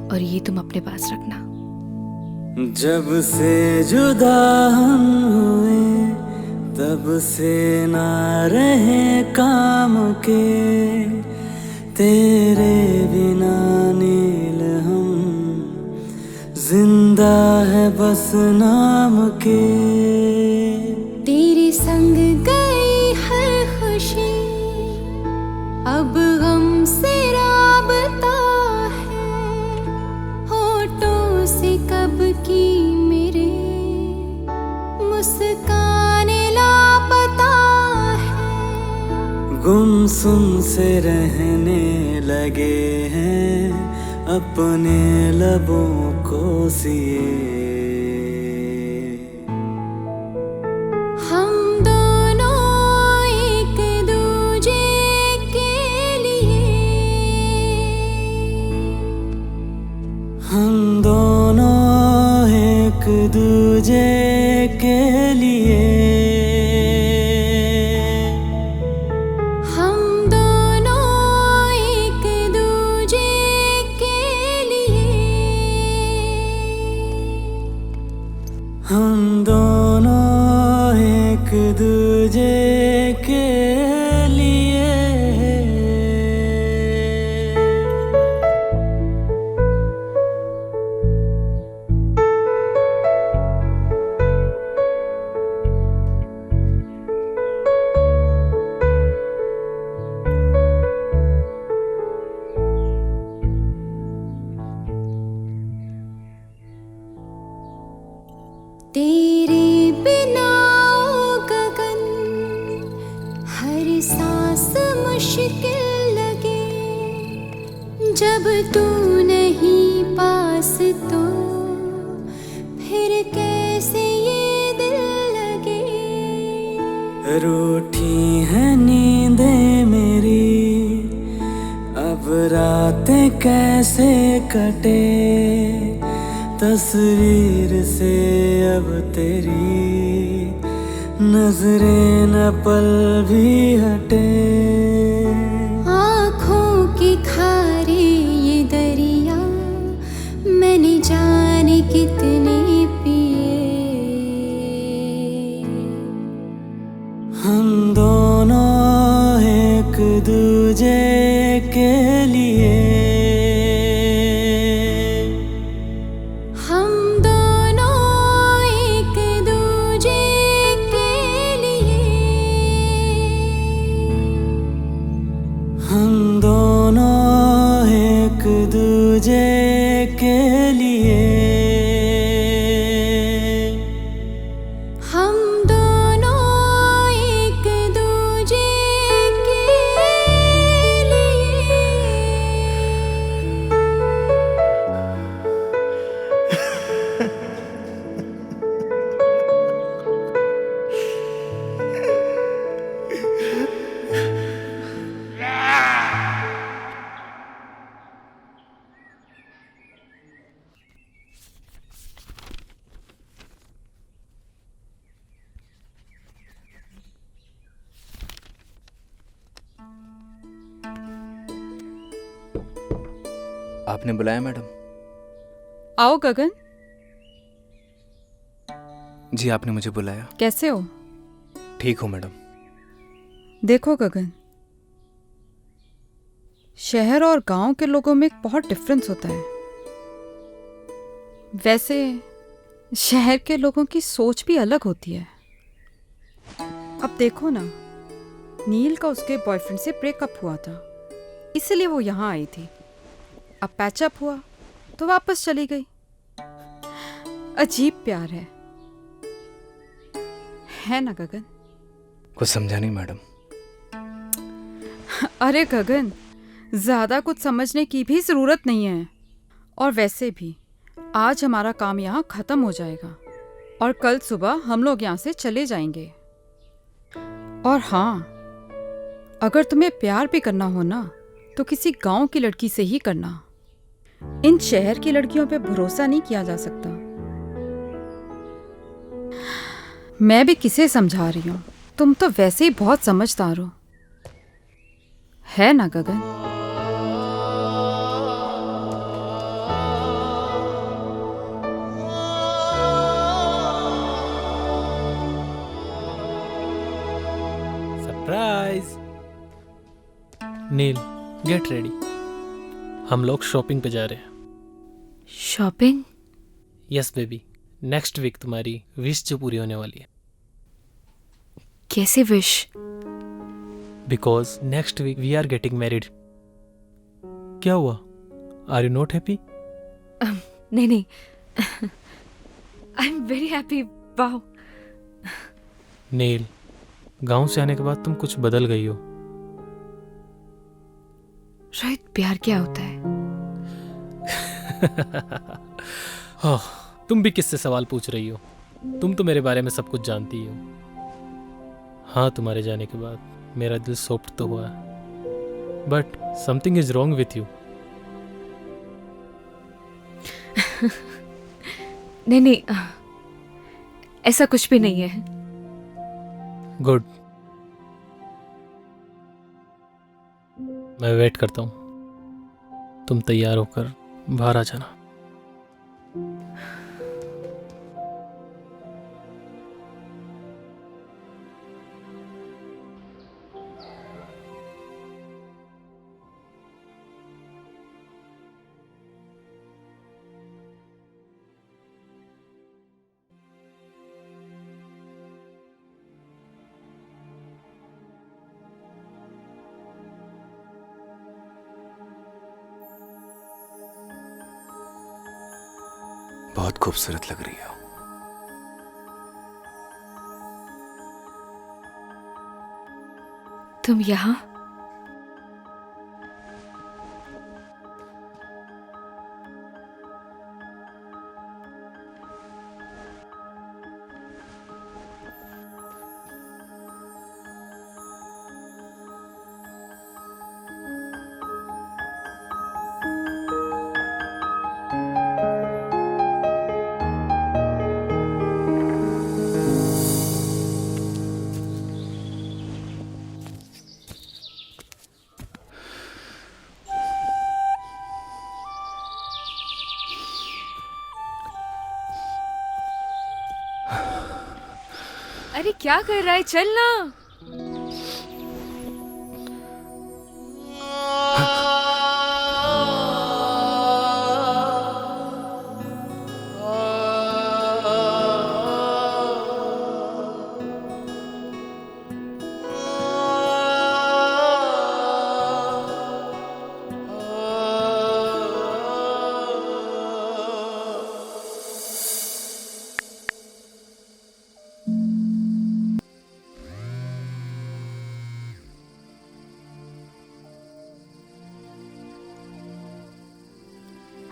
और ये तुम अपने पास रखना। जब से जुदा हम हुए तब से ना रहे काम के, तेरे बिना नील हम जिंदा है बस नाम के। तेरे संग गई हर खुशी, अब गम से राबता है, होठों से कब की मेरे मासूम से रहने लगे हैं अपने लबों को सिए। हम दोनों एक दूजे के लिए, हम दोनों एक दूजे के लिए, हम दोनों एक दूजे के लिए, हम दोनों एक दूजे के लिए। तेरे बिना ओ गगन हर सांस मुश्किल लगे, जब तू नहीं पास तो फिर कैसे ये दिल लगे। रूठी है नींदें मेरी, अब रातें कैसे कटे, तस्वीर से अब तेरी नजरें न पल भी हटे। आँखों के खारे ये दरिया मैंने जाने कितने पिए। हम दोनों एक दूजे के लिए, हम दोनों एक दूजे के लिए, हम दोनों एक दूजे के लिए, हम दोनों एक दूजे के लिए। आपने बुलाया मैडम? आओ गगन। जी आपने मुझे बुलाया। कैसे हो? ठीक हूँ मैडम। देखो गगन, शहर और गांव के लोगों में एक बहुत डिफरेंस होता है। वैसे शहर के लोगों की सोच भी अलग होती है। अब देखो ना, नील का उसके बॉयफ्रेंड से ब्रेकअप हुआ था, इसलिए वो यहाँ आई थी। अब पैचअप हुआ तो वापस चली गई। अजीब प्यार है ना गगन? कुछ समझा नहीं मैडम। अरे गगन, ज्यादा कुछ समझने की भी जरूरत नहीं है। और वैसे भी आज हमारा काम यहाँ खत्म हो जाएगा और कल सुबह हम लोग यहाँ से चले जाएंगे। और हाँ, अगर तुम्हें प्यार भी करना हो ना तो किसी गांव की लड़की से ही करना। इन शहर की लड़कियों पे भरोसा नहीं किया जा सकता। मैं भी किसे समझा रही हूँ, तुम तो वैसे ही बहुत समझदार हो, है ना Gagan? Surprise. Neel, get ready, हम लोग शॉपिंग पे जा रहे हैं। Shopping? Yes baby, next week तुम्हारी विश जो पूरी होने वाली है। कैसे wish? Because next week we are getting married. क्या हुआ? Are you not happy? नहीं नहीं, I am very happy. Wow. Neel, गांव से आने के बाद तुम कुछ बदल गई हो। रोहित, प्यार क्या होता है? ओह, तुम भी किससे सवाल पूछ रही हो? तुम तो मेरे बारे में सब कुछ जानती हो। हाँ, तुम्हारे जाने के बाद मेरा दिल सॉफ्ट तो हुआ, but something is wrong with you. नहीं नहीं, ऐसा कुछ भी नहीं है। गुड, मैं वेट करता हूँ। तुम तैयार होकर बाहर आ जाना। बहुत खूबसूरत लग रही हो। तुम यहाँ? अरे क्या कर रहा है? चल ना।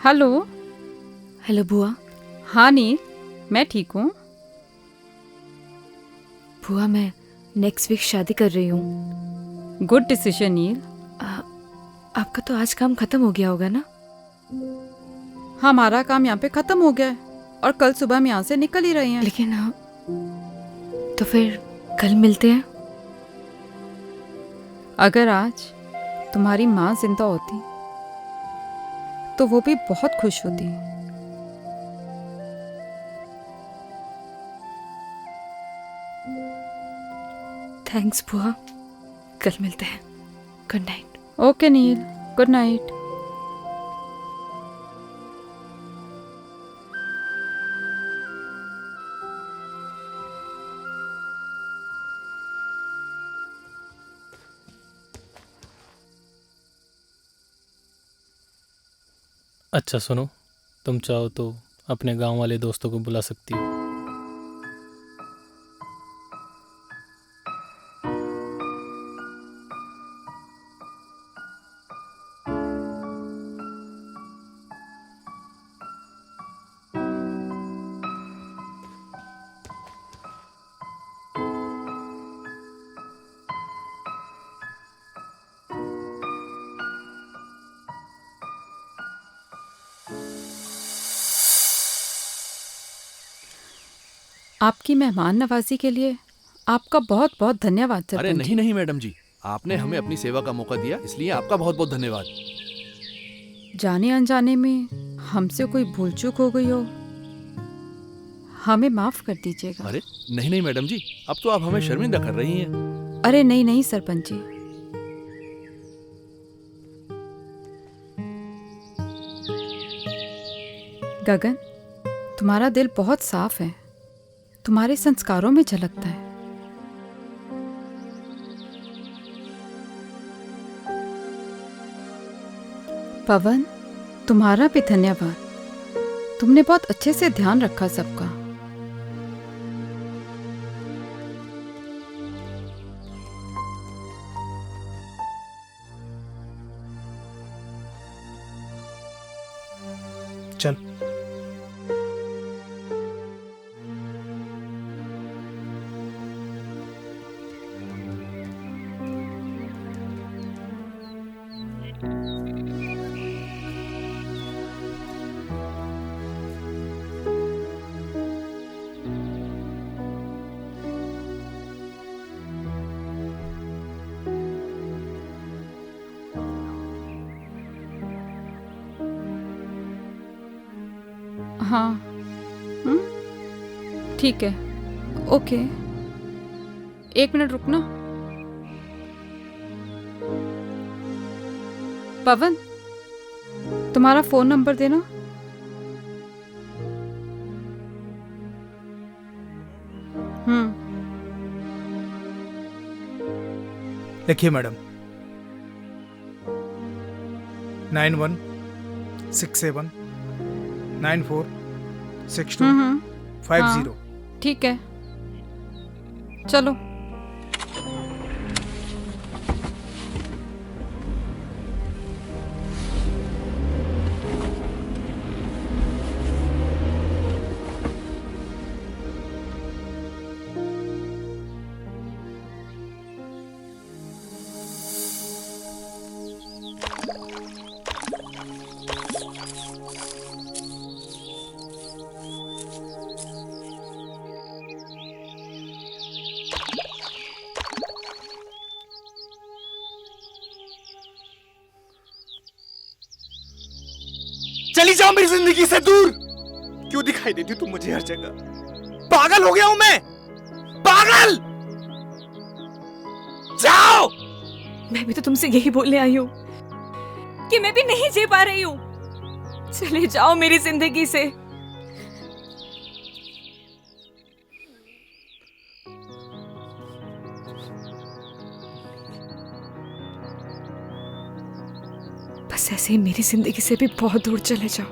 हेलो। हेलो बुआ। हाँ नील, मैं ठीक हूँ। बुआ, मैं नेक्स्ट वीक शादी कर रही हूँ। गुड डिसीजन नील। आपका तो आज काम खत्म हो गया होगा ना? हमारा काम यहाँ पे खत्म हो गया है और कल सुबह हम यहाँ से निकल ही रहे हैं। लेकिन तो फिर कल मिलते हैं। अगर आज तुम्हारी माँ जिंदा होती तो वो भी बहुत खुश होती। थैंक्स बुआ, कल मिलते हैं। Good night. ओके नील, गुड नाइट। अच्छा सुनो, तुम चाहो तो अपने गांव वाले दोस्तों को बुला सकती हो। आपकी मेहमान नवाजी के लिए आपका बहुत बहुत धन्यवाद सरपंच। अरे नहीं नहीं मैडम जी, आपने हमें अपनी सेवा का मौका दिया, इसलिए आपका बहुत बहुत धन्यवाद। जाने अनजाने में हमसे कोई भूल चूक हो गई हो, हमें माफ कर दीजिएगा। अरे नहीं नहीं मैडम जी, अब तो आप हमें शर्मिंदा कर रही हैं। अरे नहीं नहीं सरपंच जी, गगन, तुम्हारा दिल बहुत साफ है, तुम्हारे संस्कारों में झलकता है। पवन, तुम्हारा भी धन्यवाद, तुमने बहुत अच्छे से ध्यान रखा सबका। हाँ ठीक है, ओके। 1 मिनट रुकना। पवन, तुम्हारा फोन नंबर देना। लिखिए मैडम, 9167946250। ठीक है, चलो। चली जाओ मेरी जिंदगी से दूर। क्यों दिखाई देती तुम मुझे हर जगह? पागल हो गया हूं मैं, पागल। जाओ। मैं भी तो तुमसे यही बोलने आई हूँ कि मैं भी नहीं जी पा रही हूँ। चले जाओ मेरी जिंदगी से। बस ऐसे ही मेरी जिंदगी से भी बहुत दूर चले जाओ।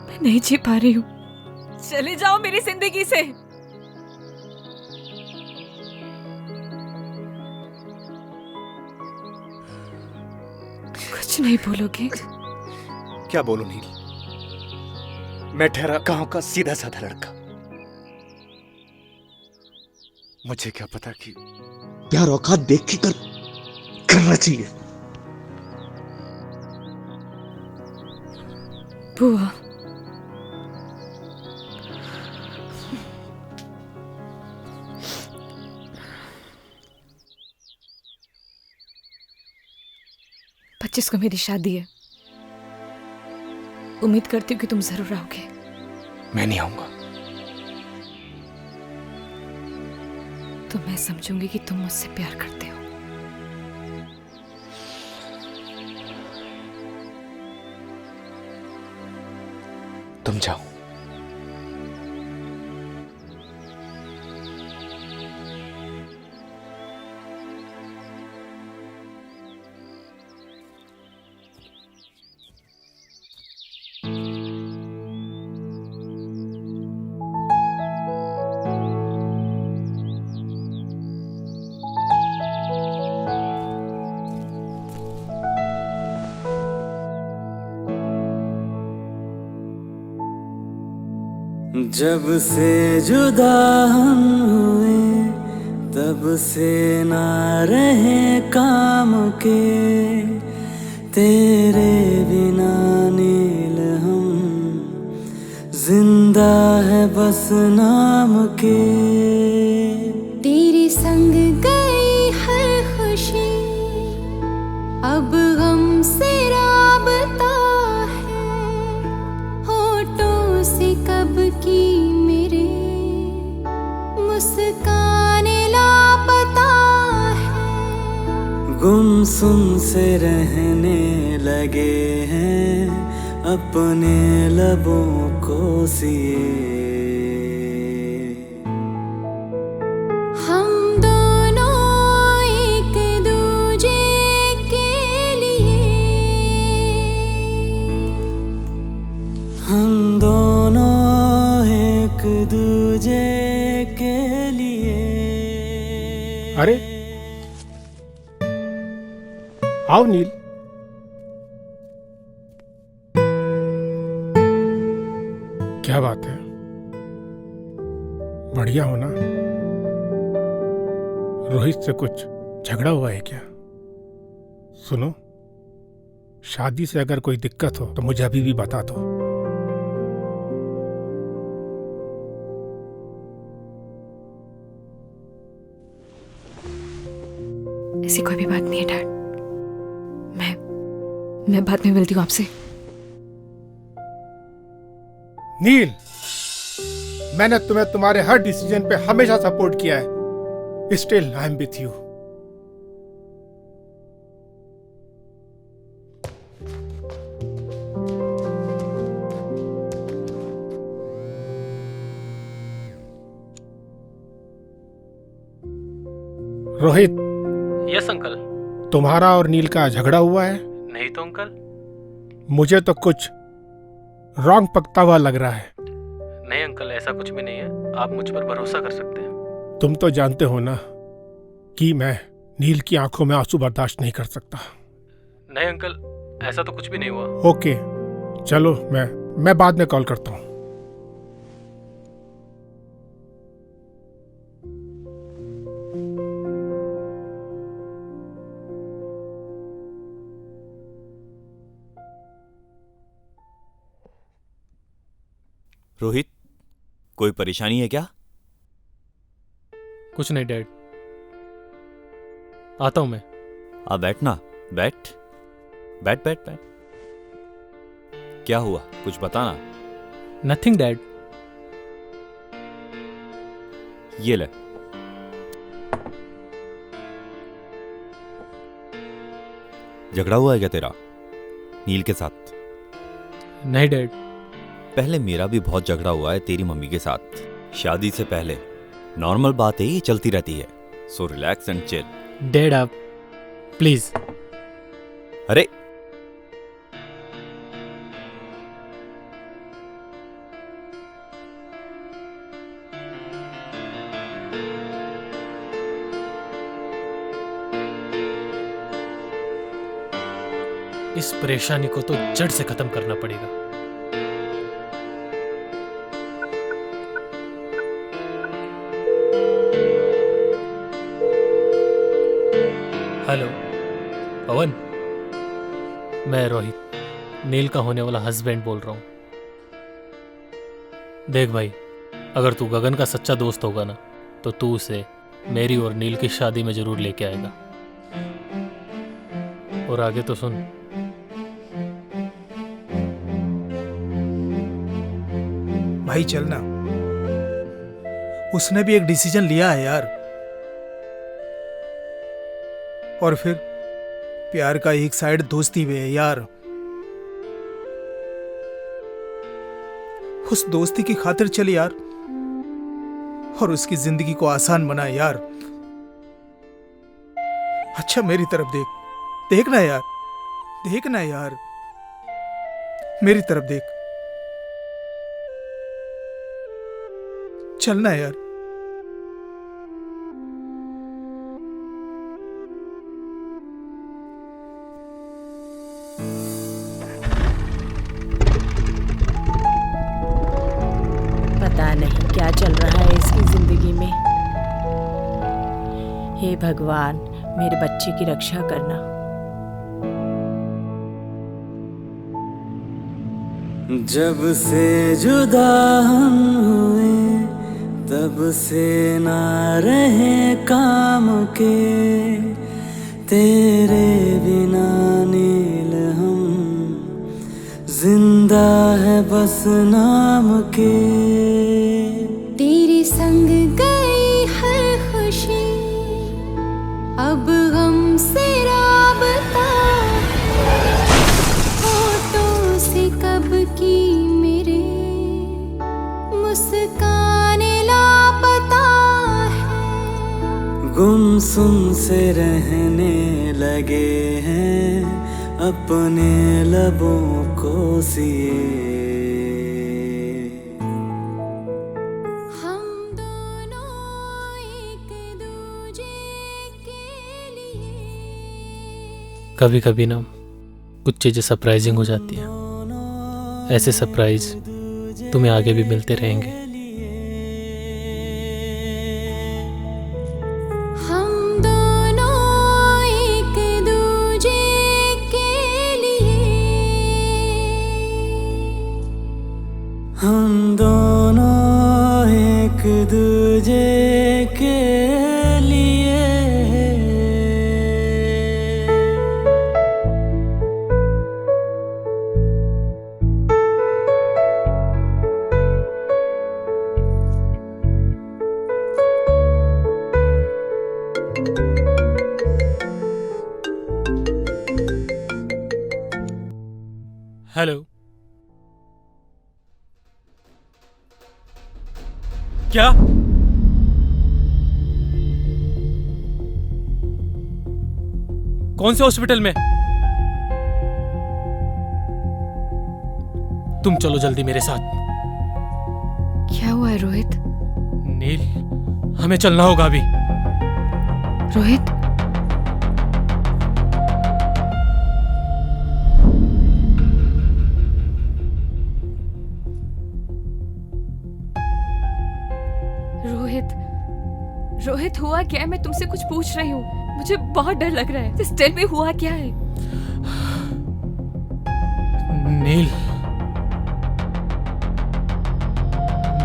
मैं नहीं जी पा रही हूँ। चले जाओ मेरी जिंदगी से। कुछ नहीं बोलोगे? क्या बोलूं नील? मैं ठहरा गांव का सीधा साधा लड़का। मुझे क्या पता कि प्यार औकात देख के करना चाहिए। बुआ, पच्चीस को मेरी शादी है। उम्मीद करती हूँ कि तुम जरूर आओगे। मैं नहीं आऊंगा। तो मैं समझूंगी कि तुम मुझसे प्यार करते हो। तुम जाओ। जब से जुदा हम हुए तब से ना रहे काम के, तेरे बिना नील हम जिंदा है बस नाम के। तेरे संग गई हर खुशी अब गम से राबता है, होठों से कब की मेरे मुस्कान लापता है। गुमसुम से रहने लगे हैं अपने लबों को सिए। हम दोनों एक दूजे के लिए, हम दोनों एक दूजे के लिए। अरे आओ नील। क्या बात है, बढ़िया हो ना? रोहित से कुछ झगड़ा हुआ है क्या? सुनो, शादी से अगर कोई दिक्कत हो तो मुझे अभी भी बता दो। ऐसी कोई भी बात नहीं है डैड। मैं बाद में मिलती हूँ आपसे। नील, मैंने तुम्हें तुम्हारे हर डिसीजन पे हमेशा सपोर्ट किया है। Still I am with you. Rohit. Yes uncle. तुम्हारा और नील का झगड़ा हुआ है? नहीं तो अंकल। मुझे तो कुछ रॉन्ग पकता हुआ लग रहा है। नहीं अंकल, ऐसा कुछ भी नहीं है, आप मुझ पर भरोसा कर सकते हैं। तुम तो जानते हो ना कि मैं नील की आंखों में आंसू बर्दाश्त नहीं कर सकता। नहीं अंकल, ऐसा तो कुछ भी नहीं हुआ। ओके, चलो मैं बाद में कॉल करता हूँ। रोहित, कोई परेशानी है क्या? कुछ नहीं डैड, आता हूं मैं। आ बैठना, बैठ बैठ बैठ बैठ। क्या हुआ, कुछ बताना। Nothing dad. ये ले। झगड़ा हुआ है क्या तेरा नील के साथ? नहीं डैड। पहले मेरा भी बहुत झगड़ा हुआ है तेरी मम्मी के साथ, शादी से पहले। नॉर्मल बात है, ये चलती रहती है। So relax and chill. Dad आप प्लीज। अरे इस परेशानी को तो जड़ से खत्म करना पड़ेगा। हेलो पवन, मैं रोहित, नील का होने वाला हस्बैंड बोल रहा हूं। देख भाई, अगर तू गगन का सच्चा दोस्त होगा ना, तो तू उसे मेरी और नील की शादी में जरूर लेके आएगा। और आगे तो सुन। भाई चलना, उसने भी एक डिसीजन लिया है यार। और फिर प्यार का एक साइड दोस्ती भी है यार। उस दोस्ती की खातिर चल यार, और उसकी जिंदगी को आसान बना यार। अच्छा मेरी तरफ देख, देखना यार, देखना यार, मेरी तरफ देख, चलना यार। पता नहीं क्या चल रहा है इसकी जिंदगी में। हे भगवान, मेरे बच्चे की रक्षा करना। जब से जुदा हम हुए, तब से ना रहे काम के, तेरे बिना नील हम जिंदा है बस नाम के। तेरे संग गई हर खुशी, अब गम से राबता, होठों से कब की मेरे मुस्कान लापता है। गुमसुम से रहने लगे हैं अपने लबों को सिए। कभी कभी ना कुछ चीजें सरप्राइजिंग हो जाती हैं। ऐसे सरप्राइज तुम्हें आगे भी मिलते रहेंगे। हम दोनों एक दूजे के लिए, हम दोनों एक दूजे के लिए। क्या? कौन से हॉस्पिटल में? तुम चलो जल्दी मेरे साथ। क्या हुआ है रोहित? नील, हमें चलना होगा अभी। रोहित, रोहित, रोहित हुआ क्या है? मैं तुमसे कुछ पूछ रही हूँ, मुझे बहुत डर लग रहा है। Just tell me हुआ क्या है? नील,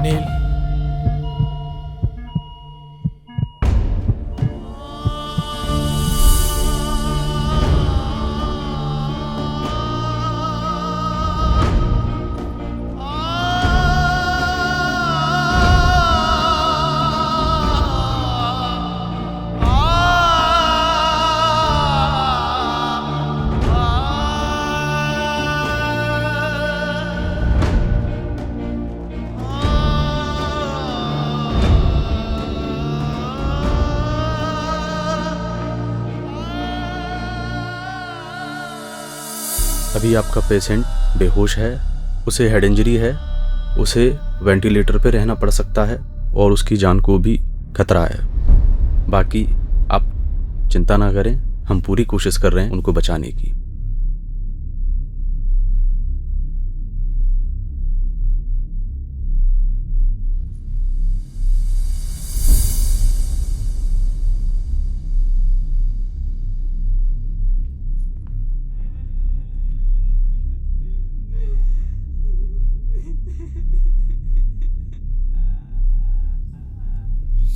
नील, अभी आपका पेशेंट बेहोश है, उसे हेड इंजरी है, उसे वेंटिलेटर पे रहना पड़ सकता है और उसकी जान को भी खतरा है। बाकी आप चिंता ना करें, हम पूरी कोशिश कर रहे हैं उनको बचाने की।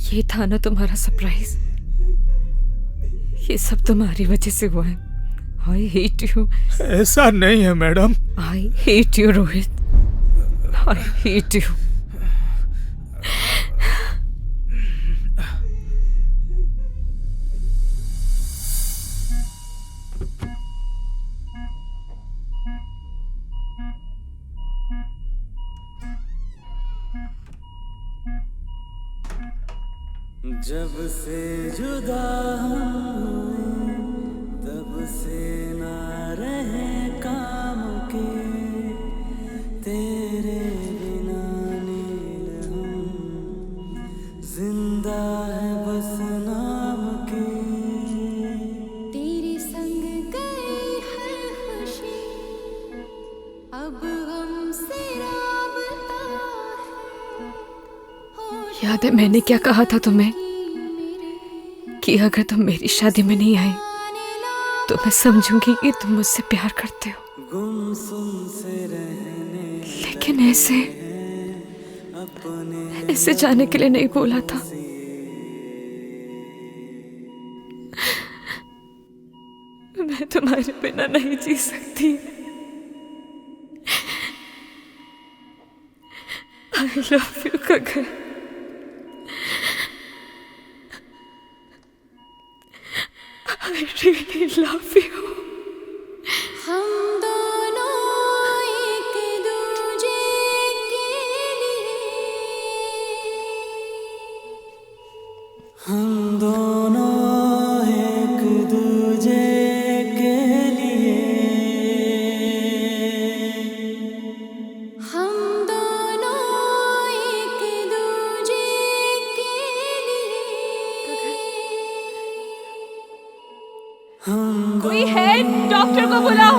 ये था ना तुम्हारा सरप्राइज? ये सब तुम्हारी वजह से हुआ है। I hate you. ऐसा नहीं है madam. I hate you Rohit, I hate you. जब से जुदा हुए तब से ना रहे काम के, तेरे बिना नील हम जिंदा है बस नाम के। तेरे संग गई है खुशी, अब हमसे राबता है। याद है मैंने क्या कहा था तुम्हें कि अगर तुम मेरी शादी में नहीं आए तो मैं समझूंगी कि तुम मुझसे प्यार करते हो। लेकिन ऐसे जाने के लिए नहीं बोला था। मैं तुम्हारे बिना नहीं जी सकती। I love you Gagan. I really love you। हम दोनों एक दूजे के लिए, हम दोनों एक दूजे के लिए, हम दोनों एक दूजे के लिए। कोई है? डॉक्टर को बुलाओ।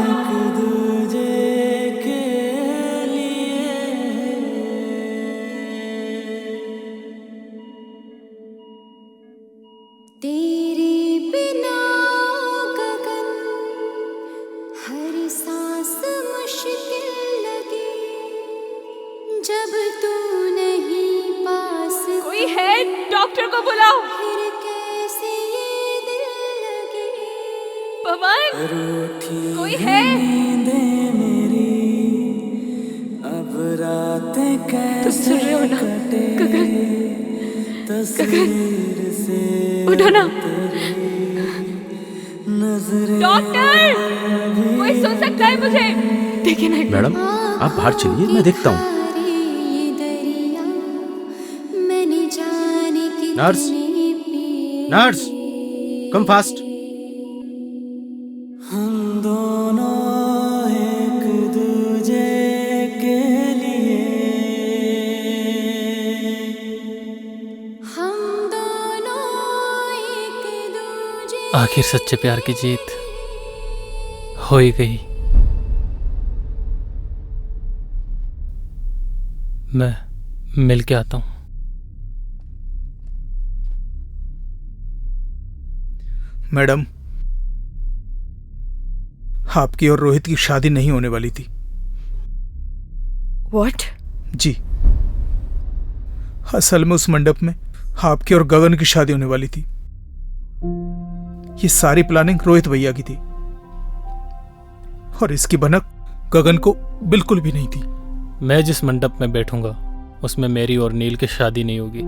तेरे बिना गगन हर सांस मुश्किल लगी, जब तू नहीं पास। कोई है? डॉक्टर को बुलाओ। फिर कैसे ये दिल लगे। पवन, कोई है? अब रातें तुम सुन रहे हो ना? गगन, गगन उठो ना। डॉक्टर, कोई सुन सकता है मुझे? देखिए ना। मैडम आप बाहर चलिए, मैं देखता हूँ। ये दरिया मैंने नर्स, नर्स, कम फास्ट। हम दोनों एक दूजे के लिए, हम दोनों एक दूजे। आखिर सच्चे प्यार की जीत हो ही गई। मैं मिल के आता हूं। मैडम, आपकी और रोहित की शादी नहीं होने वाली थी। व्हाट? जी, असल में उस मंडप में आपकी और गगन की शादी होने वाली थी। ये सारी प्लानिंग रोहित भैया की थी और इसकी भनक गगन को बिल्कुल भी नहीं थी। मैं जिस मंडप में बैठूंगा उसमें मेरी और नील की शादी नहीं होगी,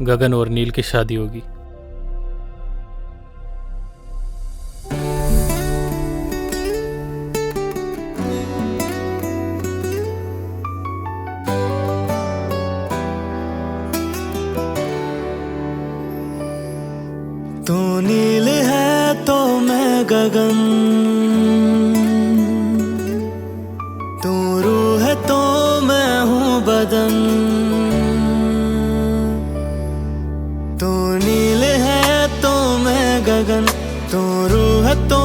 गगन और नील की शादी होगी। तू नील है तो मैं गगन, तू रूह है तो मैं हूँ बदन। तू नील है तो मैं गगन, तू रूह है तो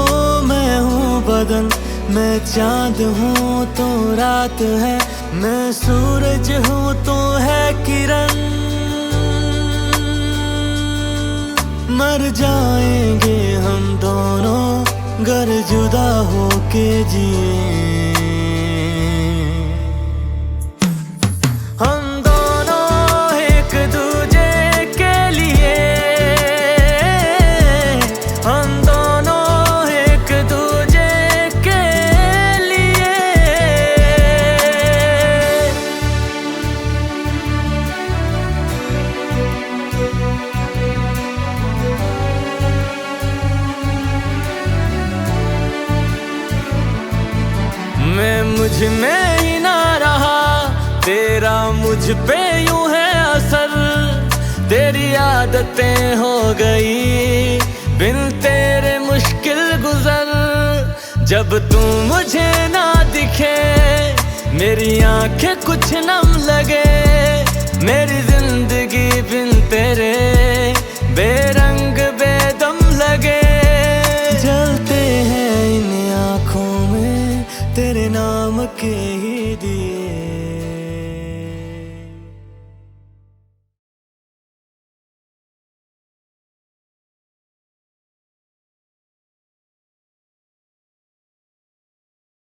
मैं हूँ बदन। मैं चांद हूँ तो रात है, मैं सूरज हूँ तो है किरण। मर जाएंगे हम दोनों गर जुदा होके जिए। हम दोनों एक दूजे के लिए, हम दोनों एक दूजे के लिए। मैं मुझ में ही ना रहा, तेरा मुझ पे यूं है असर। तेरी आदतें हो गई बिन तेरे मुश्किल गुजर। जब तू मुझे ना दिखे मेरी आंखें कुछ नम लगे। मेरी जिंदगी बिन तेरे